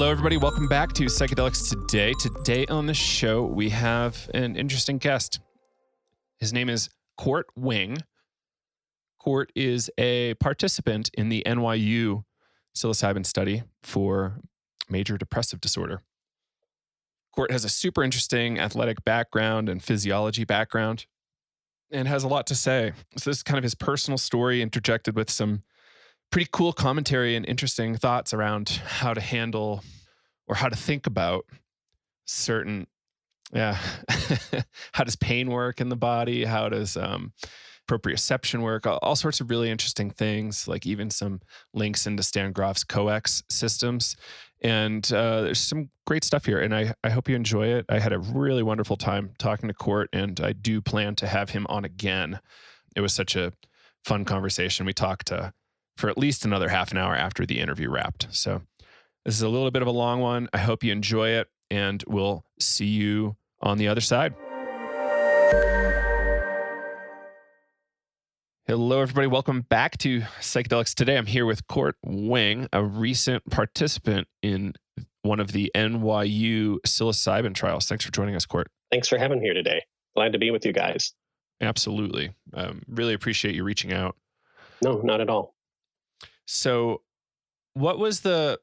Hello, everybody. Welcome back to Psychedelics Today. Today on the show, we have an interesting guest. His name is Court Wing. Court is a participant in the NYU psilocybin study for major depressive disorder. Court has a super interesting athletic background and physiology background and has a lot to say. So this is kind of his personal story interjected with some pretty cool commentary and interesting thoughts around how to handle or how to think about certain, how does pain work in the body? How does proprioception work? All sorts of really interesting things, like even some links into Stan Grof's COEX systems. And there's some great stuff here, and I hope you enjoy it. I had a really wonderful time talking to Court, and I do plan to have him on again. It was such a fun conversation. We talked for at least another half an hour after the interview wrapped. So this is a little bit of a long one. I hope you enjoy it, and we'll see you on the other side. Hello, everybody. Welcome back to Psychedelics Today. I'm here with Court Wing, a recent participant in one of the NYU psilocybin trials. Thanks for joining us, Court. Thanks for having me here today. Glad to be with you guys. Absolutely. Really appreciate you reaching out. No, not at all. So what was the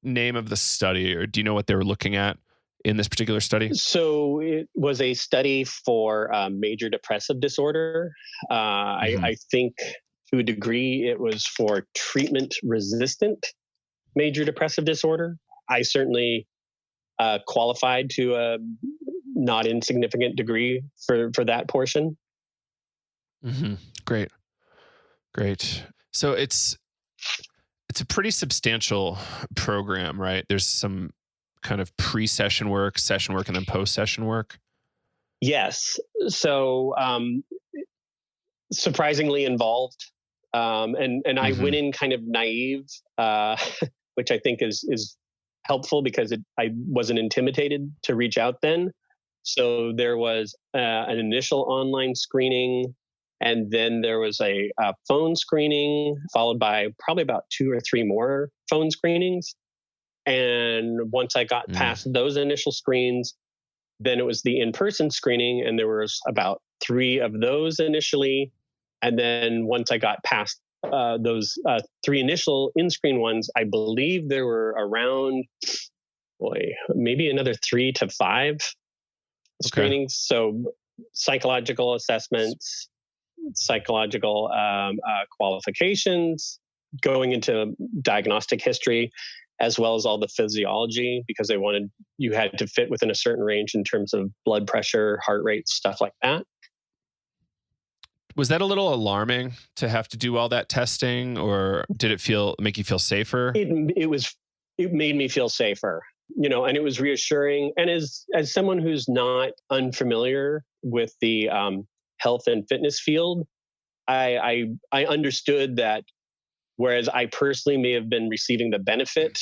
name of the study, or do you know what they were looking at in this particular study? So it was a study for major depressive disorder. I think to a degree it was for treatment-resistant major depressive disorder. I certainly qualified to a not insignificant degree for that portion. Mm-hmm. Great. So it's a pretty substantial program, right? There's some kind of pre-session work, session work, and then post-session work. Yes. So surprisingly involved. And I went in kind of naive, which I think is helpful because I wasn't intimidated to reach out then. So there was an initial online screening, and then there was a phone screening, followed by probably about 2 or 3 more phone screenings. And once I got past those initial screens, then it was the in-person screening, and there was about 3 of those initially. And then once I got past those 3 initial in-screen ones, I believe there were around, maybe another 3 to 5 screenings. So psychological assessments, psychological qualifications, going into diagnostic history, as well as all the physiology, because you had to fit within a certain range in terms of blood pressure, heart rate, stuff like that. Was that a little alarming to have to do all that testing, or did it make you feel safer? It made me feel safer, and it was reassuring. And as someone who's not unfamiliar with the health and fitness field, I understood that whereas I personally may have been receiving the benefit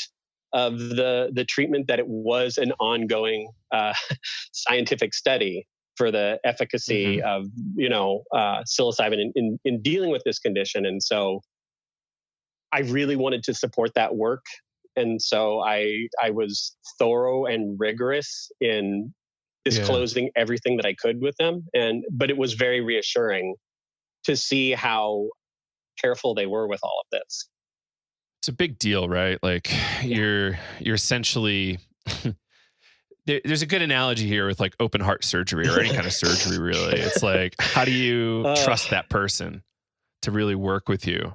of the treatment, that it was an ongoing scientific study for the efficacy of psilocybin in dealing with this condition. And so I really wanted to support that work. And so I was thorough and rigorous in disclosing everything that I could with them. But it was very reassuring to see how careful they were with all of this. It's a big deal, right? Like you're essentially there's a good analogy here with like open heart surgery or any kind of surgery, really. It's like, how do you trust that person to really work with you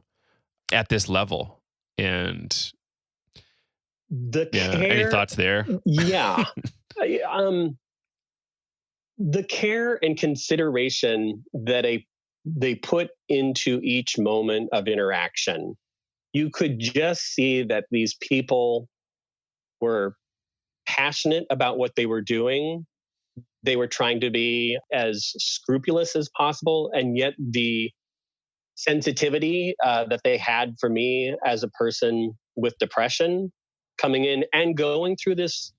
at this level? And any thoughts there? Yeah. The care and consideration that they put into each moment of interaction, you could just see that these people were passionate about what they were doing. They were trying to be as scrupulous as possible, and yet the sensitivity that they had for me as a person with depression coming in and going through this,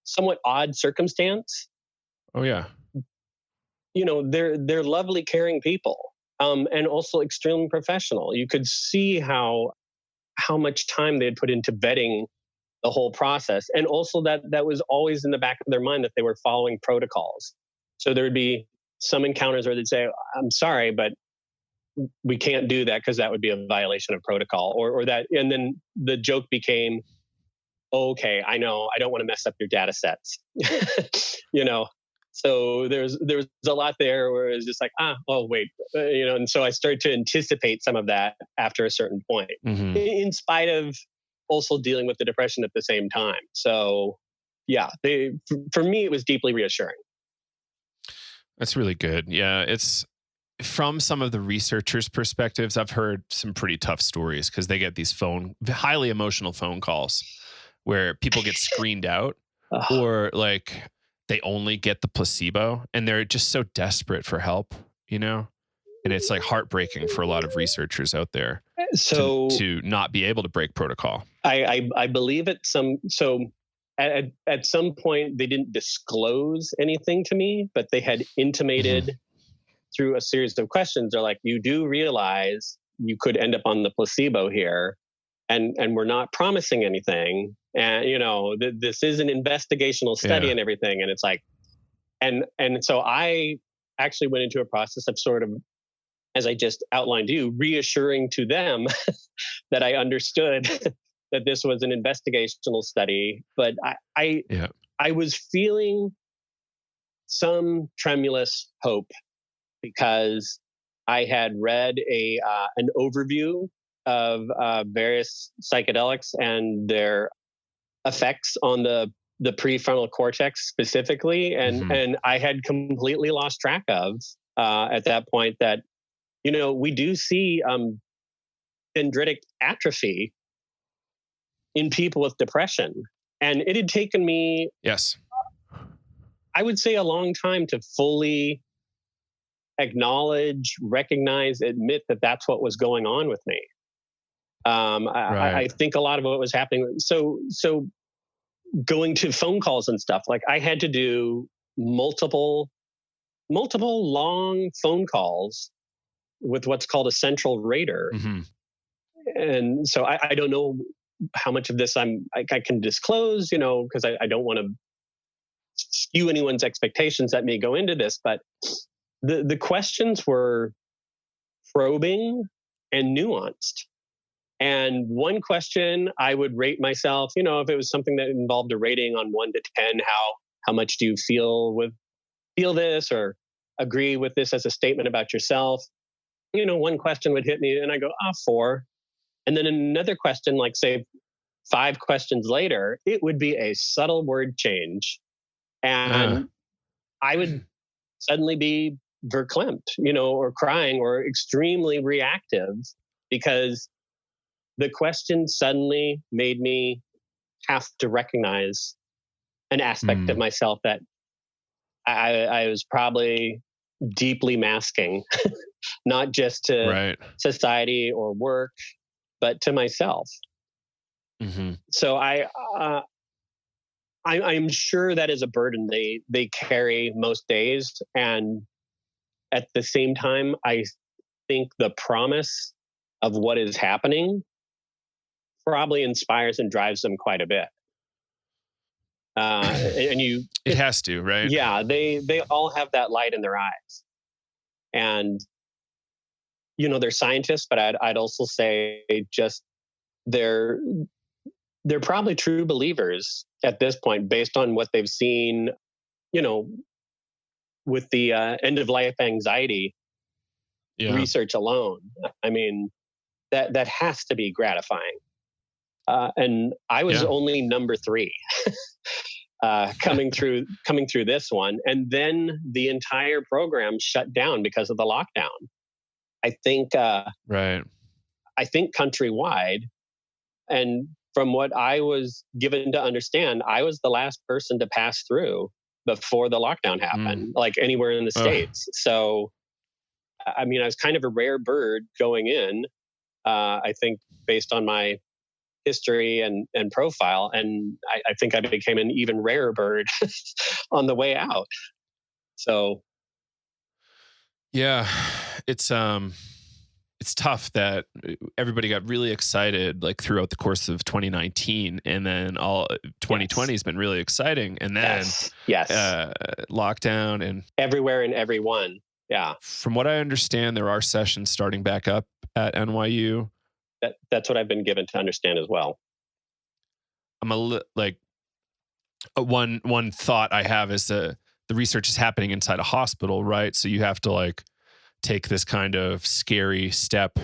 somewhat odd circumstance. Oh yeah. They're lovely, caring people, and also extremely professional. You could see how how much time they had put into vetting the whole process. And also that was always in the back of their mind that they were following protocols. So there would be some encounters where they'd say, I'm sorry, but we can't do that because that would be a violation of protocol or that. And then the joke became, okay, I know, I don't want to mess up your data sets, So there's a lot there where it's just like, oh wait, and so I started to anticipate some of that after a certain point, in spite of also dealing with the depression at the same time. So yeah, for me, it was deeply reassuring. That's really good. Yeah, it's from some of the researchers' perspectives, I've heard some pretty tough stories because they get these highly emotional phone calls where people get screened out or like they only get the placebo and they're just so desperate for help, And it's like heartbreaking for a lot of researchers out there to not be able to break protocol. I believe at some point they didn't disclose anything to me, but they had intimated through a series of questions. They're like, you do realize you could end up on the placebo here, and we're not promising anything. And this is an investigational study and everything. And it's like, and so I actually went into a process of sort of, as I just outlined to you, reassuring to them that I understood that this was an investigational study. But I was feeling some tremulous hope because I had read an overview of various psychedelics and their effects on the prefrontal cortex specifically, and I had completely lost track of at that point that we do see dendritic atrophy in people with depression, and it had taken me I would say a long time to fully acknowledge, recognize, admit that that's what was going on with me. I think a lot of what was happening. So going to phone calls and stuff, like I had to do multiple long phone calls with what's called a central rater. And so I don't know how much of this I can disclose, because I don't want to skew anyone's expectations that may go into this, but the questions were probing and nuanced. And one question I would rate myself, if it was something that involved a rating on 1 to 10, how much do you feel this or agree with this as a statement about yourself? One question would hit me and I go, 4. And then another question, like say 5 questions later, it would be a subtle word change. And I would suddenly be verklempt, or crying or extremely reactive because the question suddenly made me have to recognize an aspect of myself that I was probably deeply masking, not just to society or work, but to myself. So I'm sure that is a burden they carry most days. And at the same time, I think the promise of what is happening probably inspires and drives them quite a bit. It has to, right? Yeah, they all have that light in their eyes. And, they're scientists, but I'd also say just they're probably true believers at this point based on what they've seen, with the end of life anxiety research alone. I mean, that has to be gratifying. And I was only number 3 coming through this one. And then the entire program shut down because of the lockdown. I think countrywide. And from what I was given to understand, I was the last person to pass through before the lockdown happened, like anywhere in the States. So, I mean, I was kind of a rare bird going in, I think based on my history and profile. And I think I became an even rarer bird on the way out. So. Yeah, it's it's tough that everybody got really excited like throughout the course of 2019, and then all 2020 has been really exciting, and then lockdown and everywhere and everyone. Yeah. From what I understand, there are sessions starting back up at NYU. That's what I've been given to understand as well. One thought I have is the research is happening inside a hospital, right? So you have to like take this kind of scary step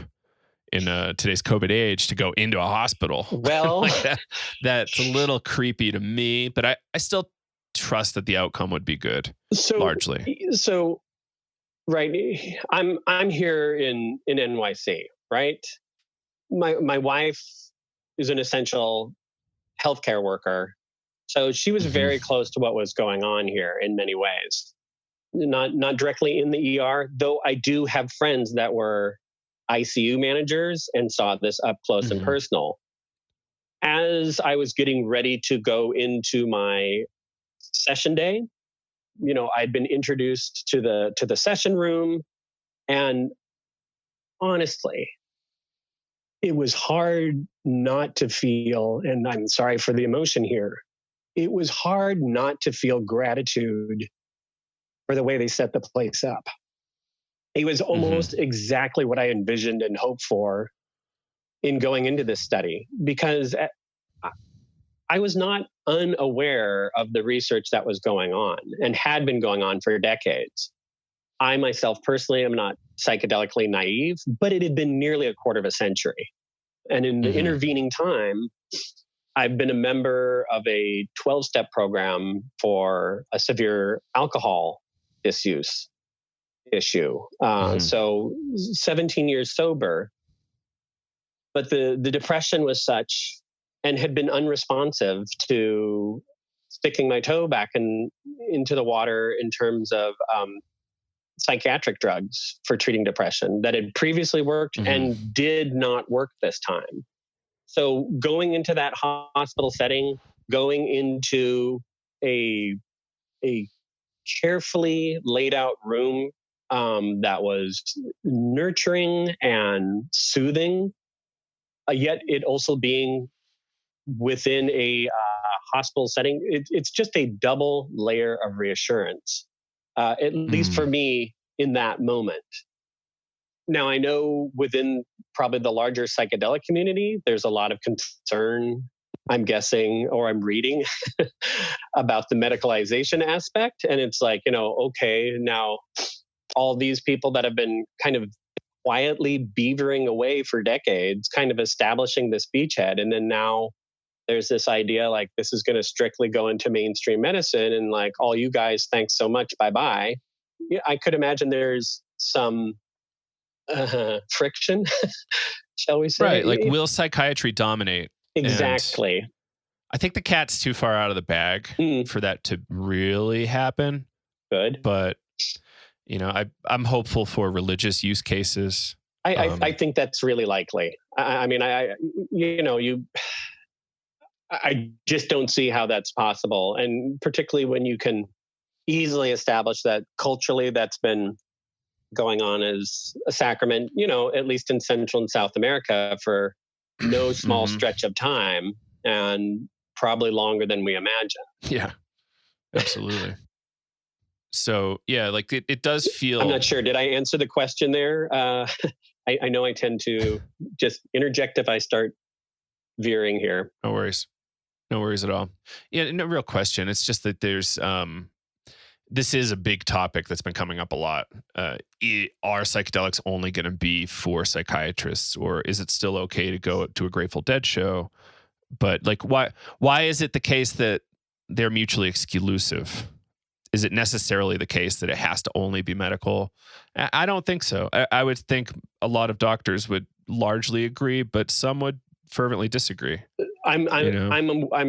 in today's COVID age to go into a hospital. Well, like that's a little creepy to me, but I still trust that the outcome would be good. Largely. So, right. I'm here in NYC, right? My wife is an essential healthcare worker. So she was very close to what was going on here in many ways. Not directly in the ER, though I do have friends that were ICU managers and saw this up close and personal. As I was getting ready to go into my session day, I'd been introduced to the session room, and honestly, it was hard not to feel, and I'm sorry for the emotion here, it was hard not to feel gratitude for the way they set the place up. It was almost exactly what I envisioned and hoped for in going into this study, because I was not unaware of the research that was going on and had been going on for decades. I myself personally am not psychedelically naive, but it had been nearly a quarter of a century. And in the intervening time, I've been a member of a 12-step program for a severe alcohol disuse issue. So 17 years sober. But the depression was such and had been unresponsive to sticking my toe back into the water in terms of psychiatric drugs for treating depression that had previously worked and did not work this time. So going into that hospital setting, going into a carefully laid out room that was nurturing and soothing, yet it also being within a hospital setting, it's just a double layer of reassurance, at least for me in that moment. Now, I know within probably the larger psychedelic community, there's a lot of concern, I'm guessing, or I'm reading about the medicalization aspect. And it's like, okay, now all these people that have been kind of quietly beavering away for decades, kind of establishing this beachhead. And then now there's this idea like this is going to strictly go into mainstream medicine, and like, all you guys, thanks so much, bye-bye. Yeah, I could imagine there's some friction, shall we say? Right. Like, will psychiatry dominate? Exactly. And I think the cat's too far out of the bag for that to really happen. Good. But, I'm hopeful for religious use cases. I think that's really likely. I just don't see how that's possible. And particularly when you can easily establish that culturally that's been going on as a sacrament, at least in Central and South America for no small stretch of time, and probably longer than we imagine. Yeah, absolutely. So yeah, like it does feel... I'm not sure. Did I answer the question there? I know I tend to just interject if I start veering here. No worries. No worries at all. Yeah, no real question. It's just that there's... this is a big topic that's been coming up a lot. Are psychedelics only going to be for psychiatrists, or is it still okay to go to a Grateful Dead show? But like, why is it the case that they're mutually exclusive? Is it necessarily the case that it has to only be medical? I don't think so. I would think a lot of doctors would largely agree, but some would fervently disagree. I'm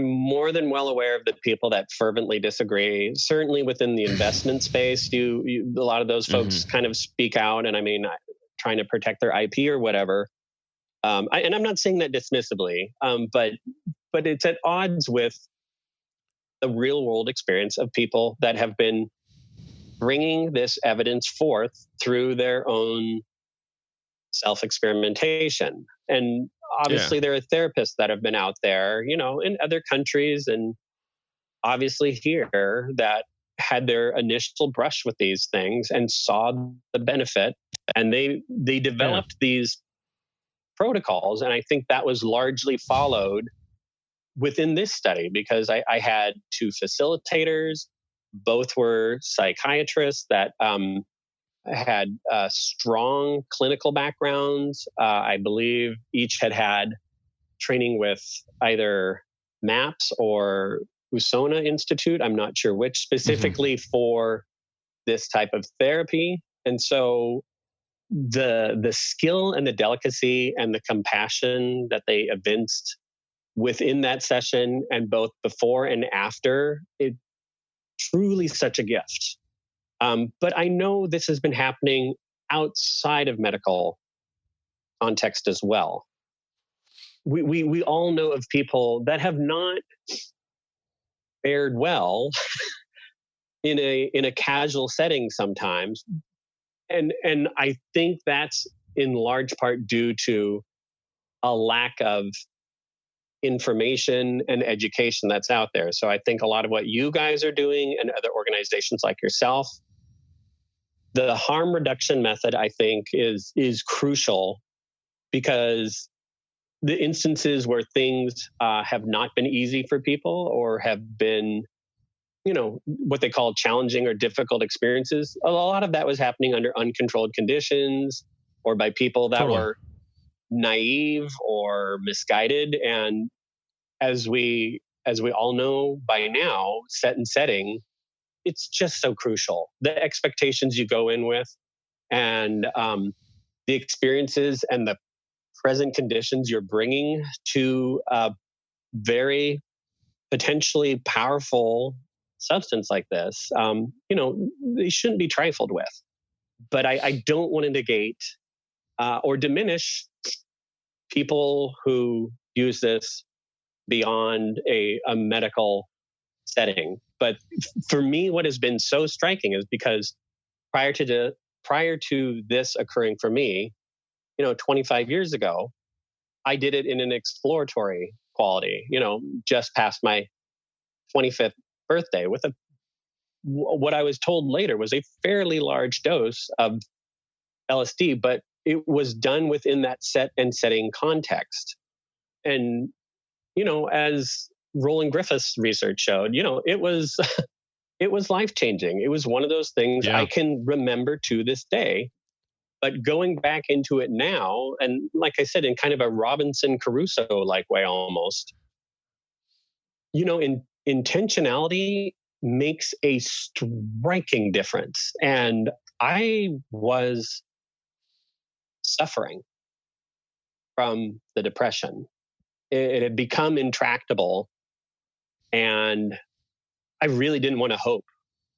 more than well aware of the people that fervently disagree. Certainly within the investment space, a lot of those folks kind of speak out, and trying to protect their IP or whatever. And I'm not saying that dismissively, but it's at odds with the real world experience of people that have been bringing this evidence forth through their own self-experimentation. And obviously there are therapists that have been out there, in other countries and obviously here, that had their initial brush with these things and saw the benefit, and they developed these protocols. And I think that was largely followed within this study, because I had two facilitators. Both were psychiatrists that had strong clinical backgrounds. I believe each had training with either MAPS or Usona Institute. I'm not sure which, specifically for this type of therapy. And so the skill and the delicacy and the compassion that they evinced within that session, and both before and after, it truly such a gift. But I know this has been happening outside of medical context as well. We all know of people that have not fared well in a casual setting sometimes, and I think that's in large part due to a lack of information and education that's out there. So I think a lot of what you guys are doing and other organizations like yourself, the harm reduction method, I think is crucial, because the instances where things have not been easy for people or have been, what they call challenging or difficult experiences, a lot of that was happening under uncontrolled conditions or by people that were naive or misguided. And as we all know by now, set and setting, it's just so crucial. The expectations you go in with, and the experiences and the present conditions you're bringing to a very potentially powerful substance like this, they shouldn't be trifled with. But I don't want to negate or diminish people who use this beyond a medical setting. But for me, what has been so striking is because prior to this occurring for me, 25 years ago, I did it in an exploratory quality, just past my 25th birthday with what I was told later was a fairly large dose of LSD, but it was done within that set and setting context. And, as Roland Griffiths' research showed, it was it was life-changing. It was one of those things I can remember to this day. But going back into it now, and like I said, in kind of a Robinson Crusoe-like way almost, intentionality makes a striking difference. And I was suffering from the depression. It had become intractable, and I really didn't want to hope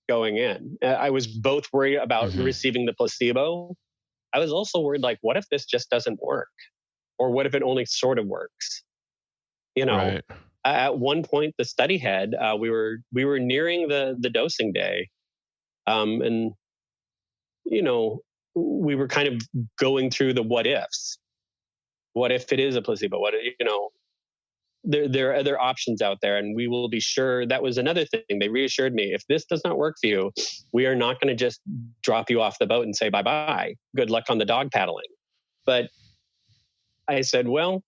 going in. I was both worried about receiving the placebo. I was also worried, like, what if this just doesn't work? Or what if it only sort of works? Right. At one point, the study had, we were nearing the dosing day. And, we were kind of going through the what ifs. What if it is a placebo? There are other options out there, and we will be sure. That was another thing. They reassured me, if this does not work for you, we are not going to just drop you off the boat and say bye-bye. Good luck on the dog paddling. But I said, well,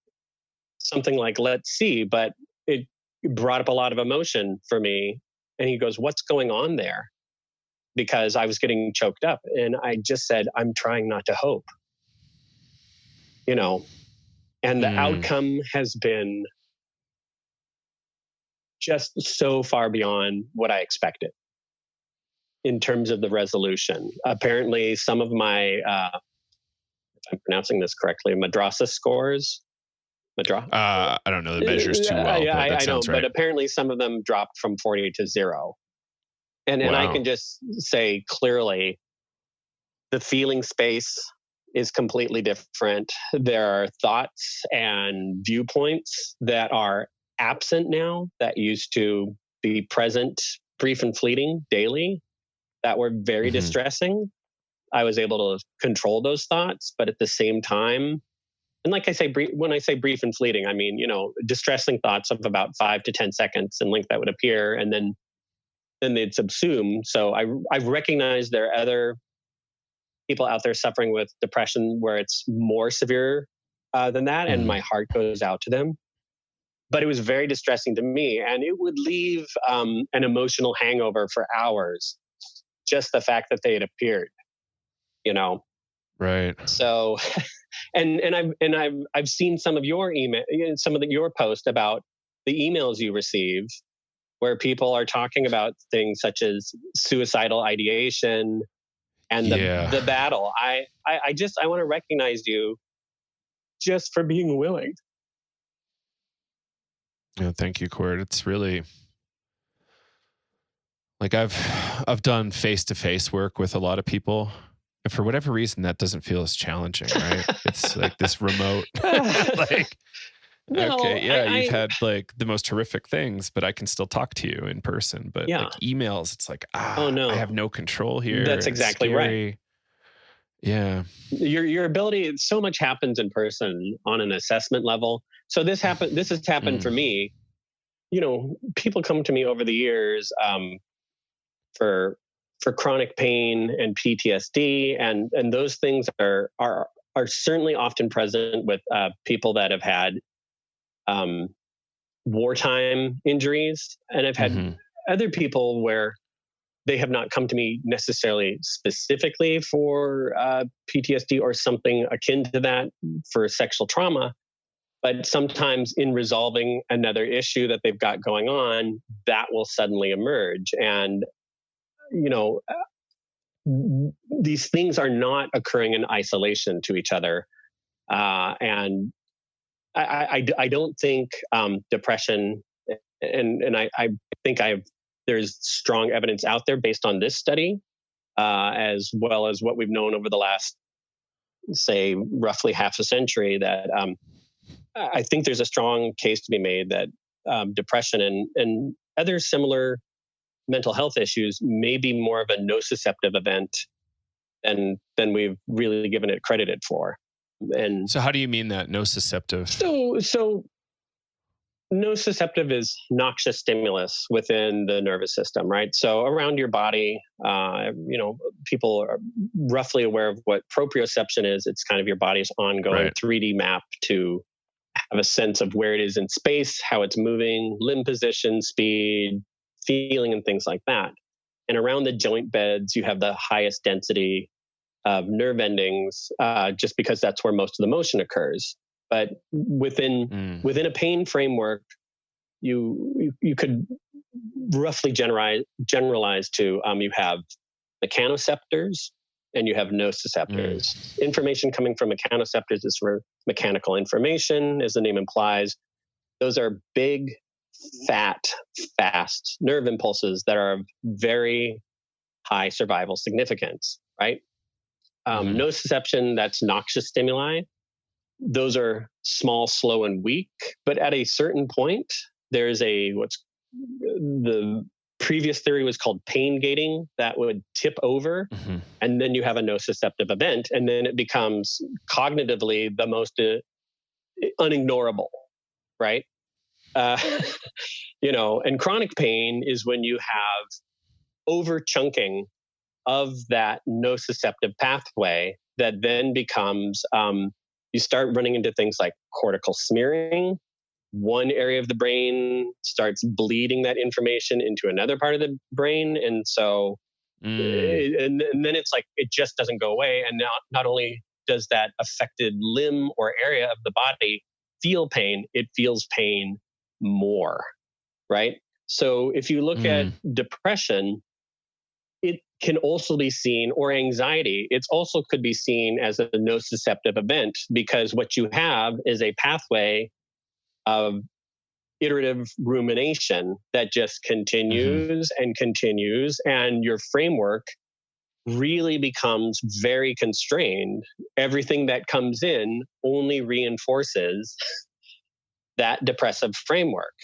something like, let's see. But it brought up a lot of emotion for me. And he goes, what's going on there? Because I was getting choked up. And I just said, I'm trying not to hope. And the outcome has been just so far beyond what I expected in terms of the resolution. Apparently, some of my, if I'm pronouncing this correctly, madrasa scores. I don't know the measures too well. I know, right. But apparently some of them dropped from 40 to 0. And I can just say clearly, the feeling space is completely different. There are thoughts and viewpoints that are absent now that used to be present, brief and fleeting daily, that were very distressing. I was able to control those thoughts. But at the same time, and like I say, when I say brief and fleeting, I mean, distressing thoughts of about 5 to 10 seconds in length that would appear, and then they'd subsume. So I've recognized there are other people out there suffering with depression where it's more severe than that, and my heart goes out to them. But it was very distressing to me, and it would leave an emotional hangover for hours. Just the fact that they had appeared, Right. So, and I've seen some of your email, your post about the emails you receive, where people are talking about things such as suicidal ideation and the battle. I want to recognize you just for being willing. Yeah, thank you, Cord. It's really like I've done face-to-face work with a lot of people, and for whatever reason, that doesn't feel as challenging, right? It's like this remote, like, no, okay, yeah, you've had like the most horrific things, but I can still talk to you in person. But like emails, it's like, oh no, I have no control here. That's exactly right. Yeah. Your ability, so much happens in person on an assessment level. So this has happened for me. People come to me over the years for chronic pain and PTSD, and those things are certainly often present with people that have had wartime injuries, and I've had other people where they have not come to me necessarily specifically for PTSD or something akin to that for sexual trauma, but sometimes in resolving another issue that they've got going on, that will suddenly emerge. And, these things are not occurring in isolation to each other. And I don't think depression, and I think there's strong evidence out there based on this study, as well as what we've known over the last, say, roughly half a century, that I think there's a strong case to be made that depression and other similar mental health issues may be more of a nociceptive event than we've really given it credited for. And so how do you mean that, nociceptive? So nociceptive is noxious stimulus within the nervous system, right? So around your body, people are roughly aware of what proprioception is. It's kind of your body's ongoing 3D map to have a sense of where it is in space, how it's moving, limb position, speed, feeling, and things like that. And around the joint beds, you have the highest density of nerve endings, just because that's where most of the motion occurs. But within a pain framework, you could roughly generalize to you have mechanoceptors and you have nociceptors. Information coming from mechanoceptors is for mechanical information, as the name implies. Those are big, fat, fast nerve impulses that are of very high survival significance, right? Nociception, that's noxious stimuli. Those are small, slow, and weak. But at a certain point, there's the previous theory was called pain gating, that would tip over, and then you have a nociceptive event, and then it becomes cognitively the most unignorable, right? And chronic pain is when you have over chunking of that nociceptive pathway that then becomes, you start running into things like cortical smearing. One area of the brain starts bleeding that information into another part of the brain. And so, and then it's like, it just doesn't go away. And now not only does that affected limb or area of the body feel pain, it feels pain more, right? So if you look at depression, it can also be seen, or anxiety, it also could be seen as a nociceptive event, because what you have is a pathway of iterative rumination that just continues and continues, and your framework really becomes very constrained. Everything that comes in only reinforces that depressive framework.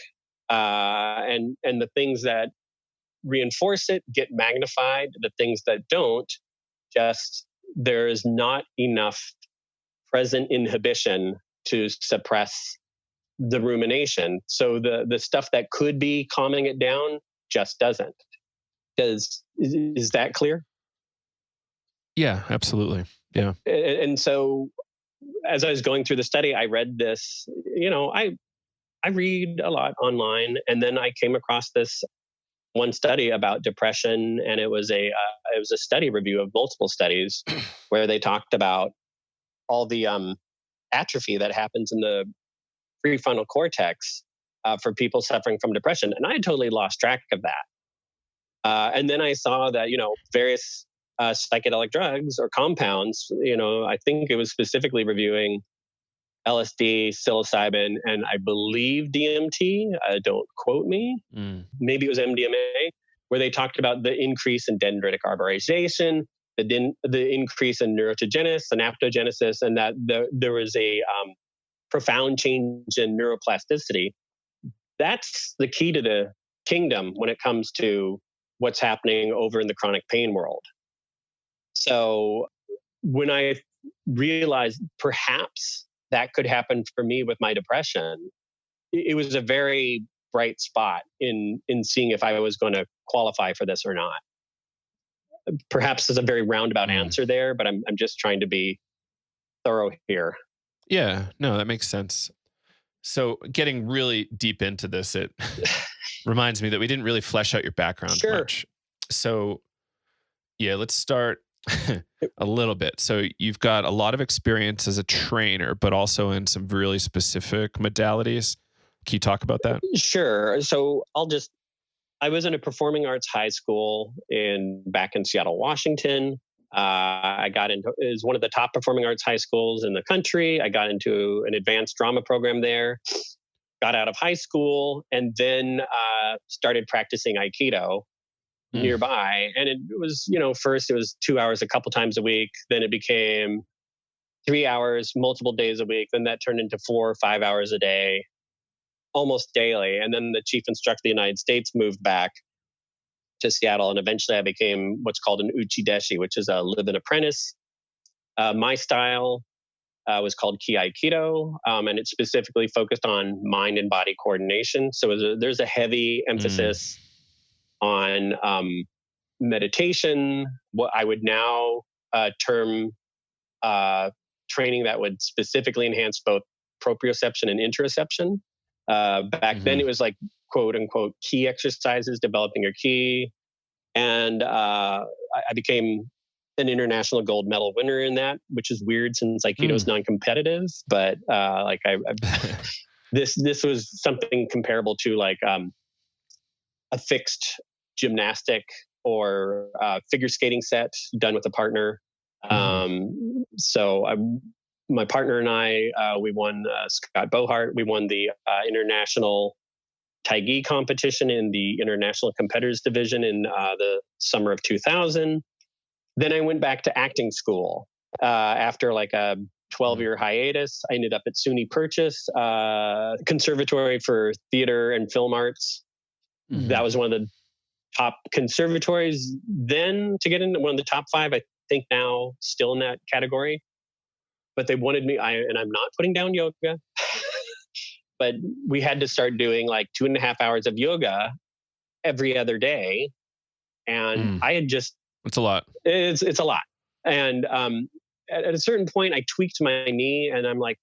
And the things that reinforce it get magnified. The things that don't just there is not enough present inhibition to suppress the rumination. So the stuff that could be calming it down just doesn't. Is that clear? Yeah, absolutely. Yeah. And so as I was going through the study, I read this, I read a lot online, and then I came across this one study about depression, and it was a study review of multiple studies where they talked about all the atrophy that happens in the prefrontal cortex for people suffering from depression, and I had totally lost track of that. And then I saw that various psychedelic drugs or compounds. I think it was specifically reviewing LSD, psilocybin, and I believe DMT. Don't quote me. Maybe it was MDMA, where they talked about the increase in dendritic arborization, the increase in neurogenesis, synaptogenesis, and that there was a profound change in neuroplasticity. That's the key to the kingdom when it comes to what's happening over in the chronic pain world. So when I realized perhaps that could happen for me with my depression, it was a very bright spot in seeing if I was going to qualify for this or not. Perhaps there's a very roundabout answer there, but I'm just trying to be thorough here. Yeah, no, that makes sense. So getting really deep into this, it reminds me that we didn't really flesh out your background much. So yeah, let's start a little bit. So you've got a lot of experience as a trainer, but also in some really specific modalities. Can you talk about that? Sure. So I was in a performing arts high school back in Seattle, Washington. I got into, it was one of the top performing arts high schools in the country. I got into an advanced drama program there, got out of high school, and then started practicing Aikido nearby. And it was, first it was 2 hours a couple times a week. Then it became 3 hours, multiple days a week. Then that turned into 4 or 5 hours a day, almost daily. And then the chief instructor of the United States moved back to Seattle. And eventually I became what's called an uchideshi, which is a live-in apprentice. My style was called Ki-Aikido, and it's specifically focused on mind and body coordination. So there's a heavy emphasis on meditation, what I would now term training that would specifically enhance both proprioception and interoception. Back then it was like quote unquote key exercises, developing your ki. And I became an international gold medal winner in that, which is weird since Aikido is non-competitive. But this was something comparable to like a fixed gymnastic or figure skating set done with a partner. So my partner and I, we won Scott Bohart. We won the international Taigi competition in the international competitors division in the summer of 2000. Then I went back to acting school after like a 12-year hiatus. I ended up at SUNY Purchase Conservatory for Theater and Film Arts. That was one of the top conservatories then to get into, one of the top 5, I think now still in that category. But they wanted me, and I'm not putting down yoga, but we had to start doing like 2.5 hours of yoga every other day. And I had just, it's a lot. It's a lot. And at a certain point, I tweaked my knee, and I'm like,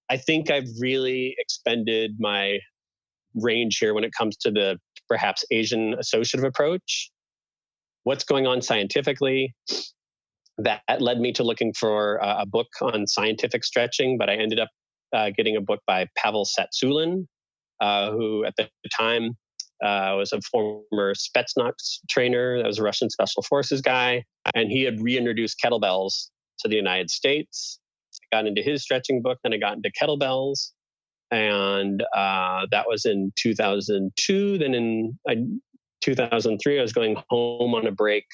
I think I've really expended my range here when it comes to the perhaps Asian associative approach. What's going on scientifically? That led me to looking for a book on scientific stretching, but I ended up getting a book by Pavel Tsatsouline, who at the time was a former Spetsnaz trainer. That was a Russian Special Forces guy. And he had reintroduced kettlebells to the United States. I got into his stretching book, then I got into kettlebells. And that was in 2002. Then in 2003, I was going home on a break.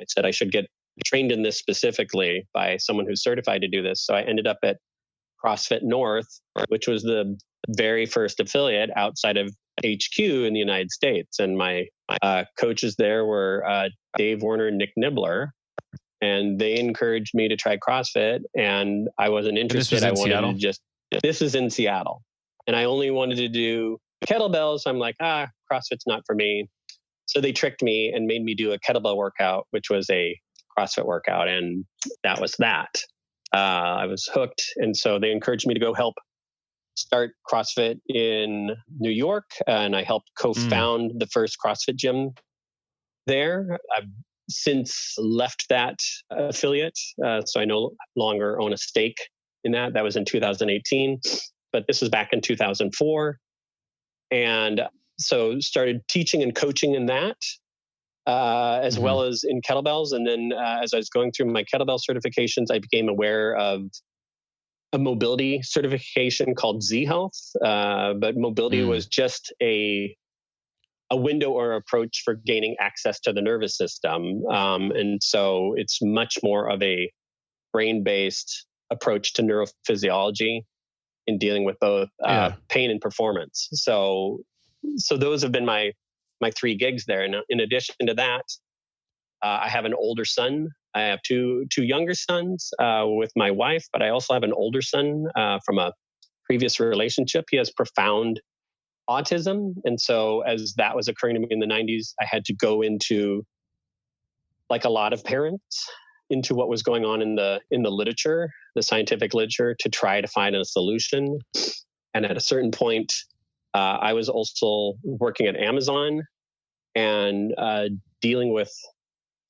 I said I should get trained in this specifically by someone who's certified to do this. So I ended up at CrossFit North, which was the very first affiliate outside of HQ in the United States. And my coaches there were Dave Warner and Nick Nibbler. and they encouraged me to try CrossFit, and I wasn't interested. I wanted Seattle? to just, this is in Seattle, and I only wanted to do kettlebells. I'm like, CrossFit's not for me. So they tricked me and made me do a kettlebell workout, which was a CrossFit workout. And that was that. I was hooked. And so they encouraged me to go help start CrossFit in New York. And I helped co-found the first CrossFit gym there. I've since left that affiliate. So I no longer own a stake in that. That was in 2018. But this was back in 2004. And so started teaching and coaching in that, as well as in kettlebells. And then as I was going through my kettlebell certifications, I became aware of a mobility certification called Z Health. But mobility was just a window or approach for gaining access to the nervous system. And so it's much more of a brain-based approach to neurophysiology in dealing with both pain and performance. So those have been my three gigs there. And in addition to that, I have an older son. I have two younger sons with my wife, but I also have an older son from a previous relationship. He has profound autism. And so as that was occurring to me in the 90s, I had to go into, like a lot of parents, into what was going on in the literature, the scientific literature, to try to find a solution. And at a certain point, I was also working at Amazon and dealing with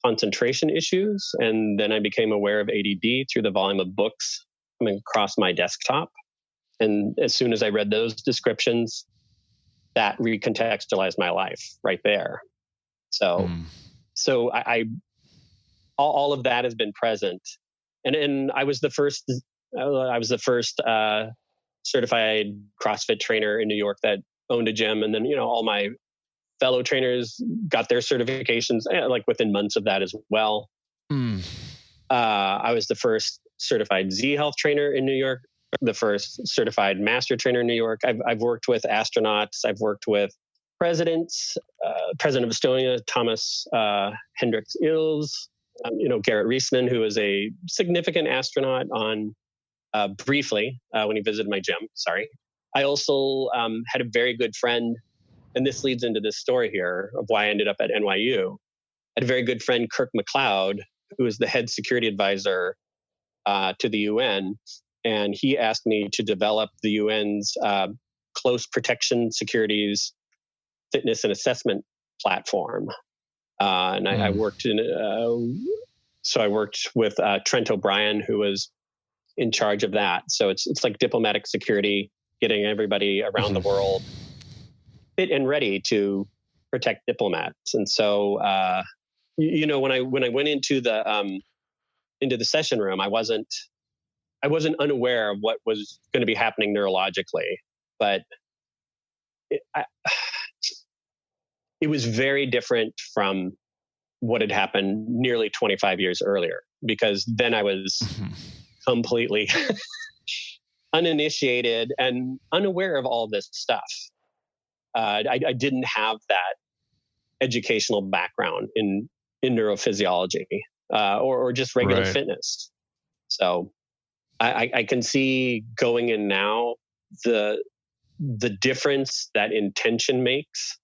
concentration issues. And then I became aware of ADD through the volume of books coming across my desktop. And as soon as I read those descriptions, that recontextualized my life right there. So I all of that has been present. And I was the first certified CrossFit trainer in New York that owned a gym. And then, all my fellow trainers got their certifications like within months of that as well. I was the first certified Z Health trainer in New York, the first certified master trainer in New York. I've worked with astronauts. I've worked with presidents, President of Estonia, Thomas Hendricks Ills, Garrett Reisman, who was a significant astronaut on briefly when he visited my gym. Sorry. I also had a very good friend, and this leads into this story here of why I ended up at NYU. I had a very good friend, Kirk McLeod, who was the head security advisor to the UN. And he asked me to develop the UN's close protection securities fitness and assessment platform. And I worked so I worked with Trent O'Brien, who was in charge of that. So it's like diplomatic security, getting everybody around the world fit and ready to protect diplomats. And so, when I went into the session room, I wasn't unaware of what was going to be happening neurologically, but it was very different from what had happened nearly 25 years earlier, because then I was completely uninitiated and unaware of all this stuff. I didn't have that educational background in neurophysiology or just regular fitness. So I can see going in now the difference that intention makes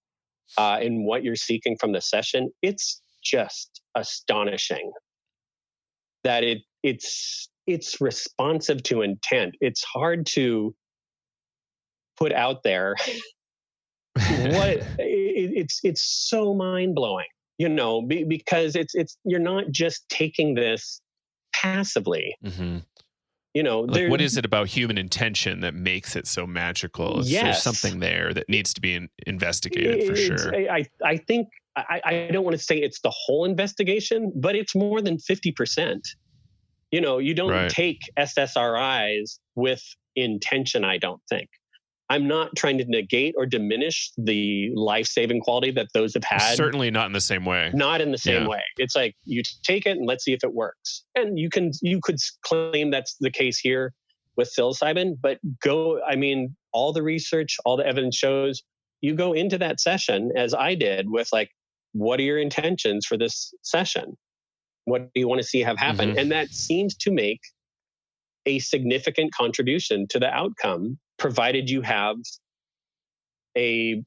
in what you're seeking from the session. It's just astonishing that it's responsive to intent. It's hard to put out there. It's so mind blowing, because it's you're not just taking this passively. What is it about human intention that makes it so magical? There's something there that needs to be investigated for sure. I think I don't want to say it's the whole investigation, but it's more than 50%. You don't take SSRIs with intention, I don't think. I'm not trying to negate or diminish the life-saving quality that those have had. Certainly not in the same way. Not in the same way. It's like, you take it and let's see if it works. And you could claim that's the case here with psilocybin, but all the research, all the evidence shows you go into that session, as I did, with like, what are your intentions for this session? What do you want to see have happen? Mm-hmm. And that seems to make a significant contribution to the outcome, provided you have a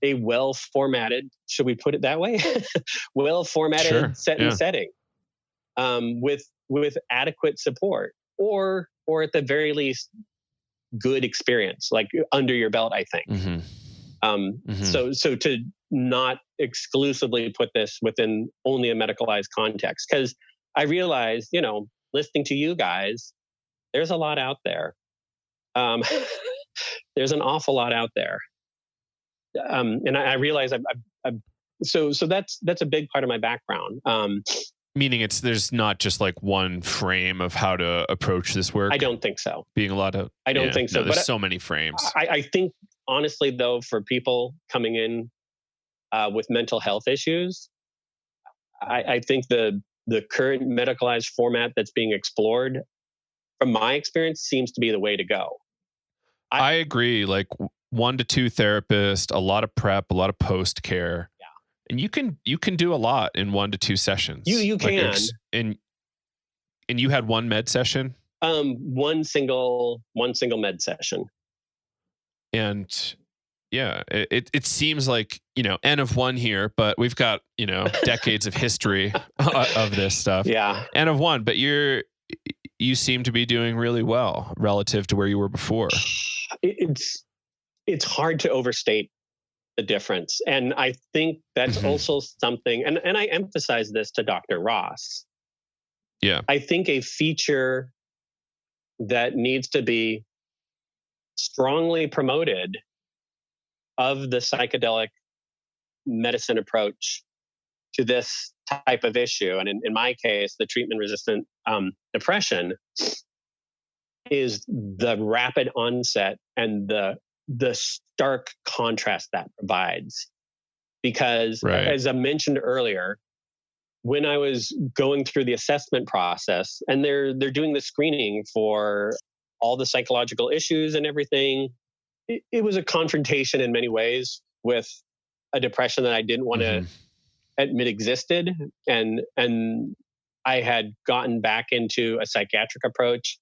well-formatted, should we put it that way? Well-formatted Sure. setting with adequate support, or at the very least, good experience, like under your belt, I think. Mm-hmm. So to not exclusively put this within only a medicalized context, because I realize, listening to you guys, there's a lot out there. There's an awful lot out there. And I realize so that's a big part of my background. Meaning there's not just like one frame of how to approach this work. I don't think so. Being a lot of, I don't think so. No, there's but so many frames. I think honestly, though, for people coming in with mental health issues, I think the current medicalized format that's being explored, from my experience, seems to be the way to go. I agree. Like 1 to 2 therapists, a lot of prep, a lot of post care. Yeah. And you can do a lot in 1 to 2 sessions. You can. And you had one med session? One single med session. And yeah, it seems like, N of 1 here, but we've got, decades of history of this stuff. Yeah. N of 1, but you seem to be doing really well relative to where you were before. It's hard to overstate the difference. And I think that's also something, and I emphasize this to Dr. Ross. Yeah. I think a feature that needs to be strongly promoted of the psychedelic medicine approach to this type of issue, and in my case, the treatment-resistant depression, is the rapid onset and the stark contrast that provides. Because as I mentioned earlier, when I was going through the assessment process, and they're doing the screening for all the psychological issues and everything, it was a confrontation in many ways with a depression that I didn't want to admit existed. And I had gotten back into a psychiatric approach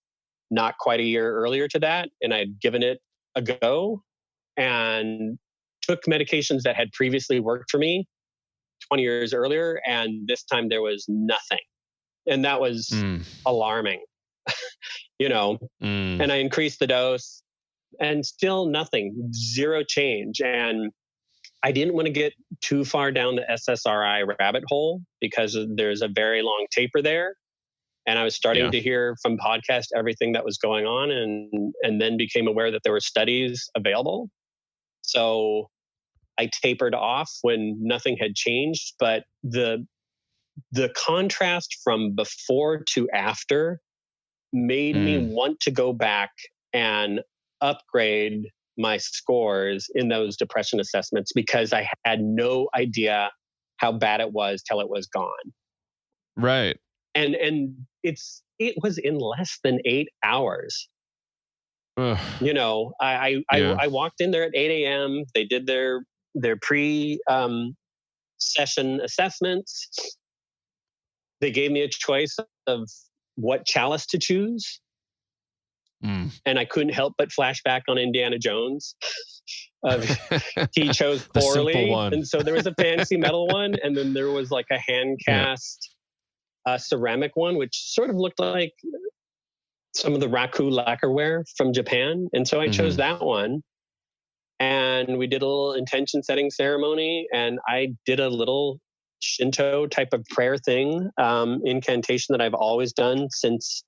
not quite a year earlier to that, and I'd given it a go and took medications that had previously worked for me 20 years earlier, and this time there was nothing. And that was alarming, and I increased the dose and still nothing, zero change. And I didn't want to get too far down the SSRI rabbit hole because there's a very long taper there. And I was starting to hear from podcasts everything that was going on, and then became aware that there were studies available. So I tapered off when nothing had changed. But the contrast from before to after made me want to go back and upgrade my scores in those depression assessments, because I had no idea how bad it was till it was gone. Right. And it was in less than 8 hours. Ugh. I walked in there at 8 a.m. They did their pre session assessments. They gave me a choice of what chalice to choose. And I couldn't help but flash back on Indiana Jones. He chose poorly. And so there was a fancy metal one, and then there was like a hand cast ceramic one, which sort of looked like some of the raku lacquerware from Japan. And so I chose that one. And we did a little intention setting ceremony, and I did a little Shinto type of prayer thing, incantation that I've always done since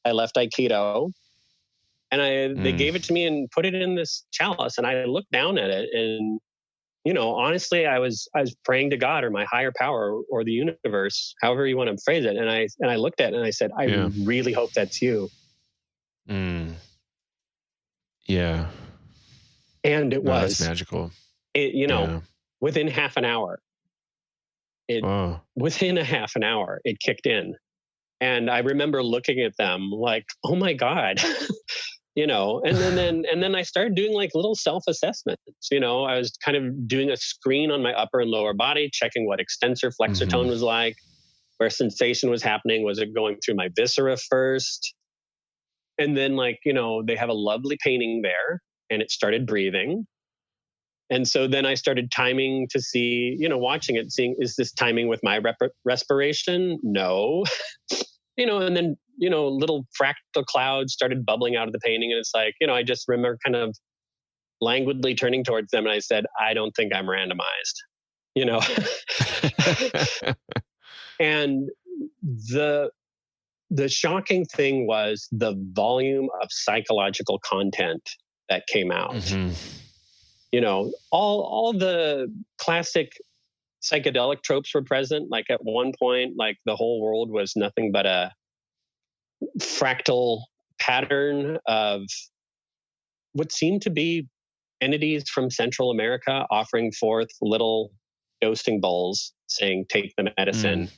I left Aikido. And they gave it to me and put it in this chalice, and I looked down at it, and honestly, I was praying to God or my higher power or the universe, however you want to phrase it. And I looked at it and I said, I really hope that's you. Yeah. And it was that's magical. Within half an hour, within a half an hour, it kicked in. And I remember looking at them like, oh my God, and then I started doing like little self-assessments. I was kind of doing a screen on my upper and lower body, checking what extensor flexor tone was like, where sensation was happening. Was it going through my viscera first? And then, like, they have a lovely painting there, and it started breathing. And so then I started timing to see, watching it, seeing, is this timing with my respiration? No. And then, little fractal clouds started bubbling out of the painting. And it's like, I just remember kind of languidly turning towards them. And I said, I don't think I'm randomized, And the shocking thing was the volume of psychological content that came out. Mm-hmm. All the classic psychedelic tropes were present. Like at one point, like the whole world was nothing but a fractal pattern of what seemed to be entities from Central America offering forth little dosing bowls saying, take the medicine.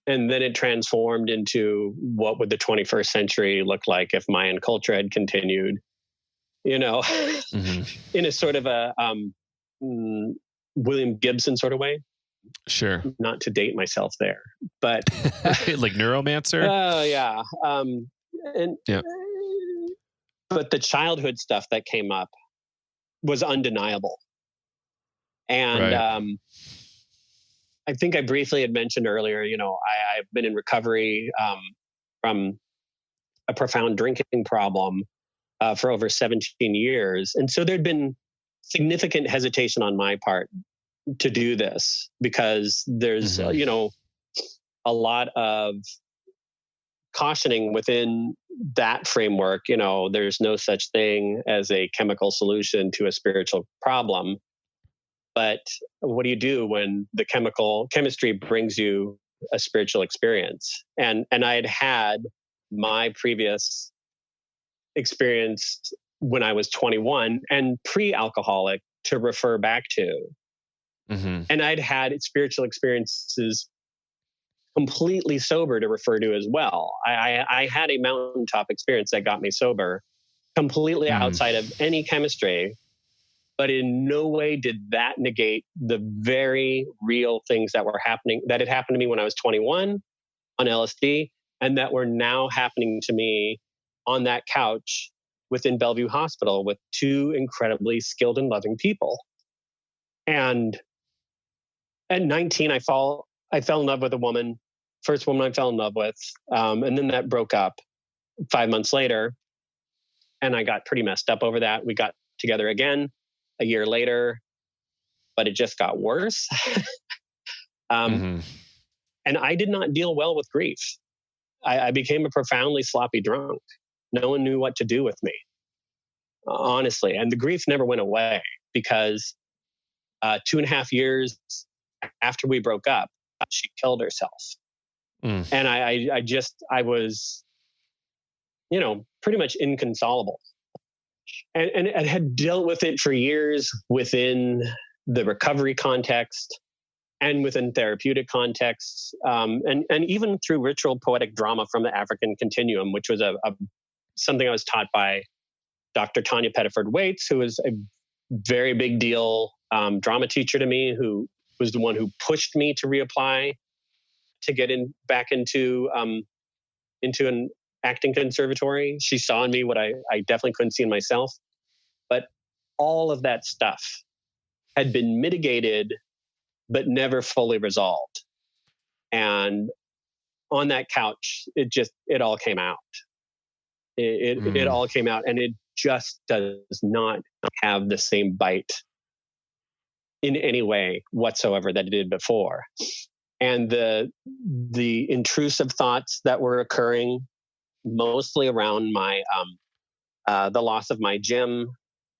And then it transformed into what would the 21st century look like if Mayan culture had continued, in a sort of a William Gibson sort of way. Sure. Not to date myself there, but like Neuromancer. Oh yeah. Yeah. But the childhood stuff that came up was undeniable. And right. I think I briefly had mentioned earlier, I've been in recovery from a profound drinking problem for over 17 years. And so there'd been significant hesitation on my part to do this because there's, a lot of cautioning within that framework. There's no such thing as a chemical solution to a spiritual problem. But what do you do when the chemistry brings you a spiritual experience? And I had my previous experience when I was 21 and pre-alcoholic to refer back to. Mm-hmm. And I'd had spiritual experiences completely sober to refer to as well. I had a mountaintop experience that got me sober, completely outside of any chemistry. But in no way did that negate the very real things that had happened to me when I was 21 on LSD, and that were now happening to me on that couch within Bellevue Hospital with two incredibly skilled and loving people. And at 19, I fell in love with a woman, first woman I fell in love with. And then that broke up 5 months later. And I got pretty messed up over that. We got together again a year later, but it just got worse. And I did not deal well with grief. I became a profoundly sloppy drunk. No one knew what to do with me, honestly. And the grief never went away because 2.5 years after we broke up, she killed herself. And I was, pretty much inconsolable. And had dealt with it for years within the recovery context and within therapeutic contexts, and even through ritual poetic drama from the African continuum, which was something I was taught by Dr. Tanya Pettiford-Waits, who was a very big deal drama teacher to me, who was the one who pushed me to reapply to get back into an acting conservatory. She saw in me what I definitely couldn't see in myself. But all of that stuff had been mitigated, but never fully resolved. And on that couch, it all came out. It all came out, and it just does not have the same bite in any way whatsoever that it did before. And the intrusive thoughts that were occurring, mostly around my the loss of my gym,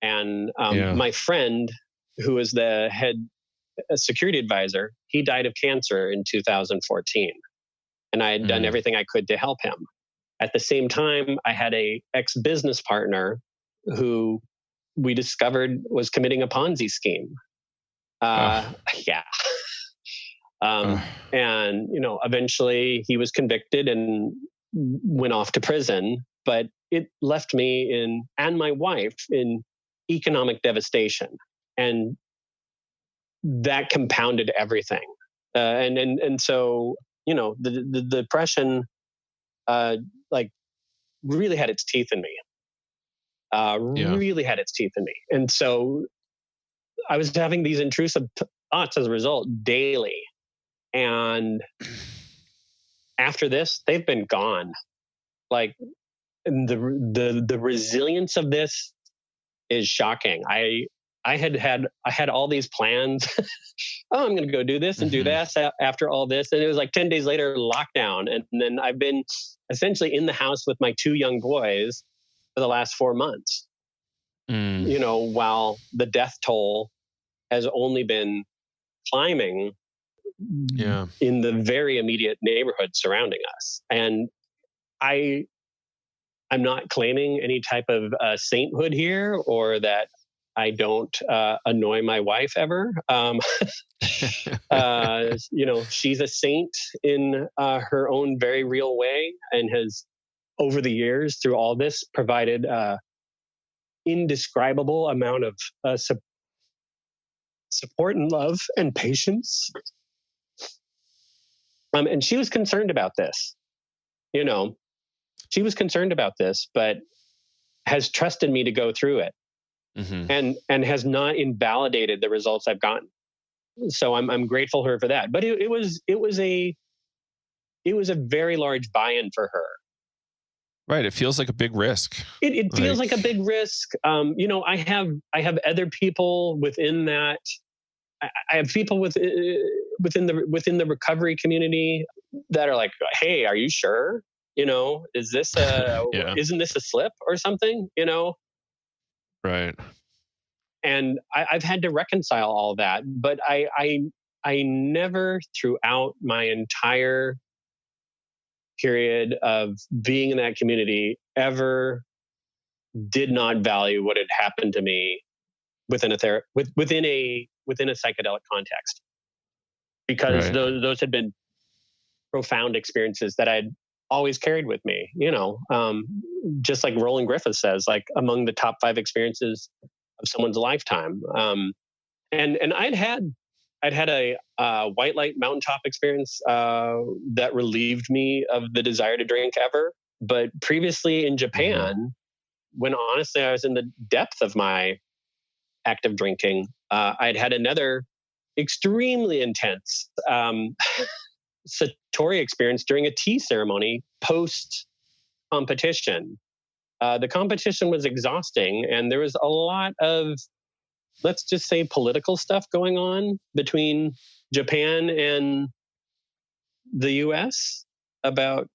and my friend, who was the head security advisor, he died of cancer in 2014, and I had done everything I could to help him. At the same time, I had a ex-business partner who we discovered was committing a Ponzi scheme. And eventually he was convicted and went off to prison, but it left me and my wife in economic devastation, and that compounded everything. And so the depression, like really had its teeth in me. Really had its teeth in me. And so I was having these intrusive thoughts as a result daily. And after this, they've been gone. Like, and the resilience of this is shocking. I had all these plans. Oh, I'm going to go do this and do that after all this. And it was like 10 days later, lockdown. And then I've been essentially in the house with my 2 young boys for the last 4 months, while the death toll has only been climbing in the very immediate neighborhood surrounding us. And I'm not claiming any type of sainthood here, or that I don't annoy my wife ever. She's a saint in her own very real way, and has, over the years, through all this, provided indescribable amount of support and love and patience. And she was concerned about this. She was concerned about this, but has trusted me to go through it. And has not invalidated the results I've gotten. So I'm grateful to her for that. But it was a very large buy-in for her. Right. It feels like a big risk. It feels like a big risk. I have other people within that. I have people within the recovery community that are like, "Hey, are you sure? Is this isn't this a slip or something? Right. And I've had to reconcile all that, but I never, throughout my entire period of being in that community, ever did not value what had happened to me within a psychedelic context, because those had been profound experiences that I'd always carried with me. Just like Roland Griffith says, like among the top 5 experiences of someone's lifetime. And I'd had a white light mountaintop experience that relieved me of the desire to drink ever. But previously in Japan, when honestly I was in the depth of my active drinking, I'd had another extremely intense Satori experience during a tea ceremony post competition. The competition was exhausting, and there was a lot of, let's just say, political stuff going on between Japan and the US about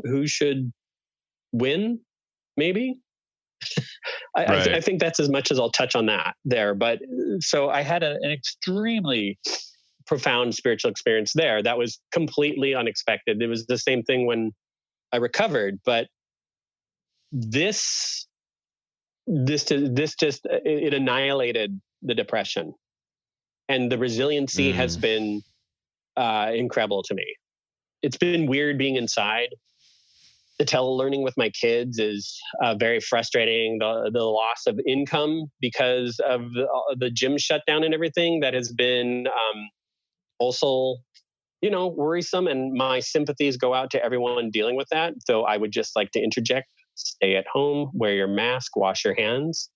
who should win, maybe. I think that's as much as I'll touch on that there. But so I had an extremely profound spiritual experience there that was completely unexpected. It was the same thing when I recovered, but this just it annihilated the depression, and the resiliency has been incredible to me. It's been weird being inside. The telelearning with my kids is very frustrating. The loss of income because of the gym shutdown and everything, that has been also worrisome. And my sympathies go out to everyone dealing with that. Though I would just like to interject: stay at home, wear your mask, wash your hands.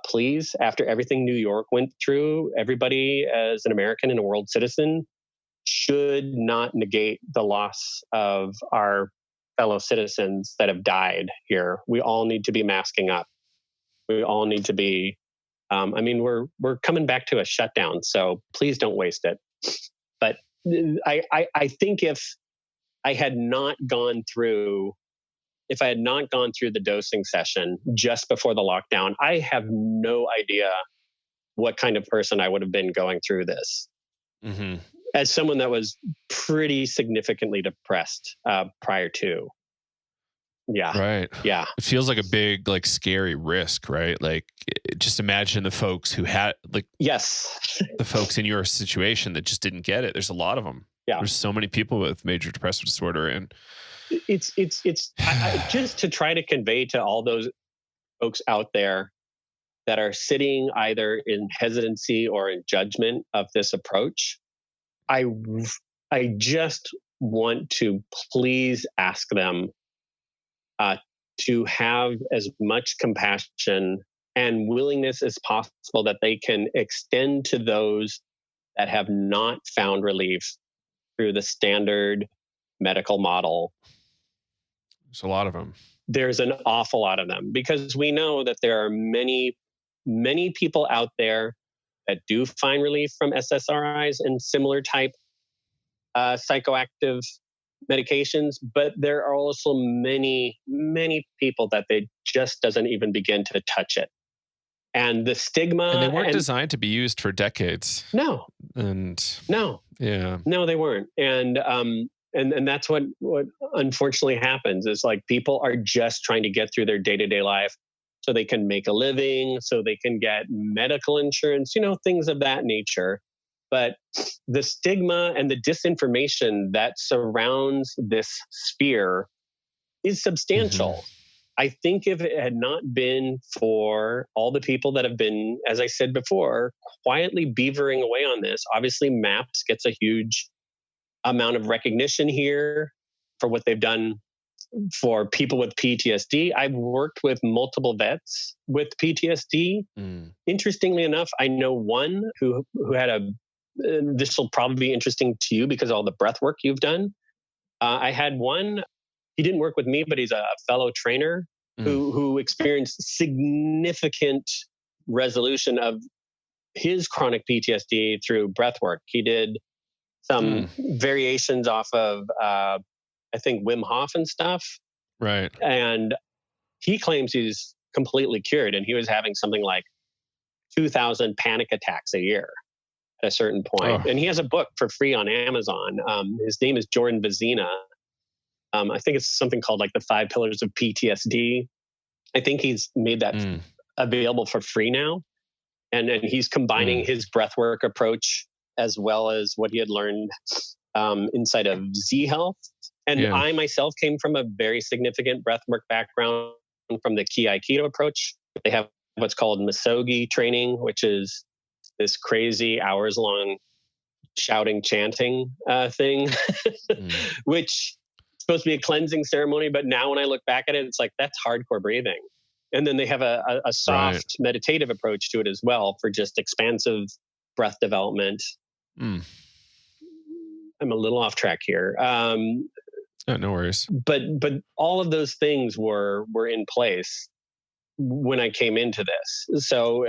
Please, after everything New York went through, everybody as an American and a world citizen should not negate the loss of our fellow citizens that have died here. We all need to be masking up. We all need to be, we're coming back to a shutdown, so please don't waste it. But I think if I had not gone through the dosing session just before the lockdown, I have no idea what kind of person I would have been going through this. As someone that was pretty significantly depressed prior to. Yeah. Right. Yeah. It feels like a big, scary risk, right? Like, just imagine the folks who had, yes, the folks in your situation that just didn't get it. There's a lot of them. Yeah. There's so many people with major depressive disorder, and it's I just to try to convey to all those folks out there that are sitting either in hesitancy or in judgment of this approach. I I just want to please ask them to have as much compassion and willingness as possible that they can extend to those that have not found relief through the standard medical model. There's a lot of them. There's an awful lot of them, because we know that there are many, many people out there that do find relief from SSRIs and similar type psychoactive medications, but there are also many, many people that they just doesn't even begin to touch it. And the stigma... And they weren't designed to be used for decades. No. And... No. Yeah. No, they weren't. And that's what unfortunately happens, is like people are just trying to get through their day-to-day life so they can make a living, so they can get medical insurance, things of that nature. But the stigma and the disinformation that surrounds this sphere is substantial. Mm-hmm. I think if it had not been for all the people that have been, as I said before, quietly beavering away on this, obviously MAPS gets a huge amount of recognition here for what they've done for people with PTSD. I've worked with multiple vets with PTSD. Interestingly enough, I know one who had this will probably be interesting to you because of all the breath work you've done. I had one, he didn't work with me, but he's a fellow trainer who experienced significant resolution of his chronic PTSD through breath work. He did some variations off of, I think, Wim Hof and stuff. Right. And he claims he's completely cured. And he was having something like 2,000 panic attacks a year at a certain point. And he has a book for free on Amazon. His name is Jordan Vazina. I think it's something called like the 5 Pillars of PTSD. I think he's made that available for free now. And he's combining his breathwork approach as well as what he had learned inside of Z Health. And I myself came from a very significant breathwork background from the Ki-Aikido approach. They have what's called Misogi training, which is this crazy hours-long shouting, chanting thing, which is supposed to be a cleansing ceremony. But now when I look back at it, it's like, that's hardcore breathing. And then they have a soft meditative approach to it as well for just expansive breath development. I'm a little off track here. No worries. But all of those things were in place when I came into this. So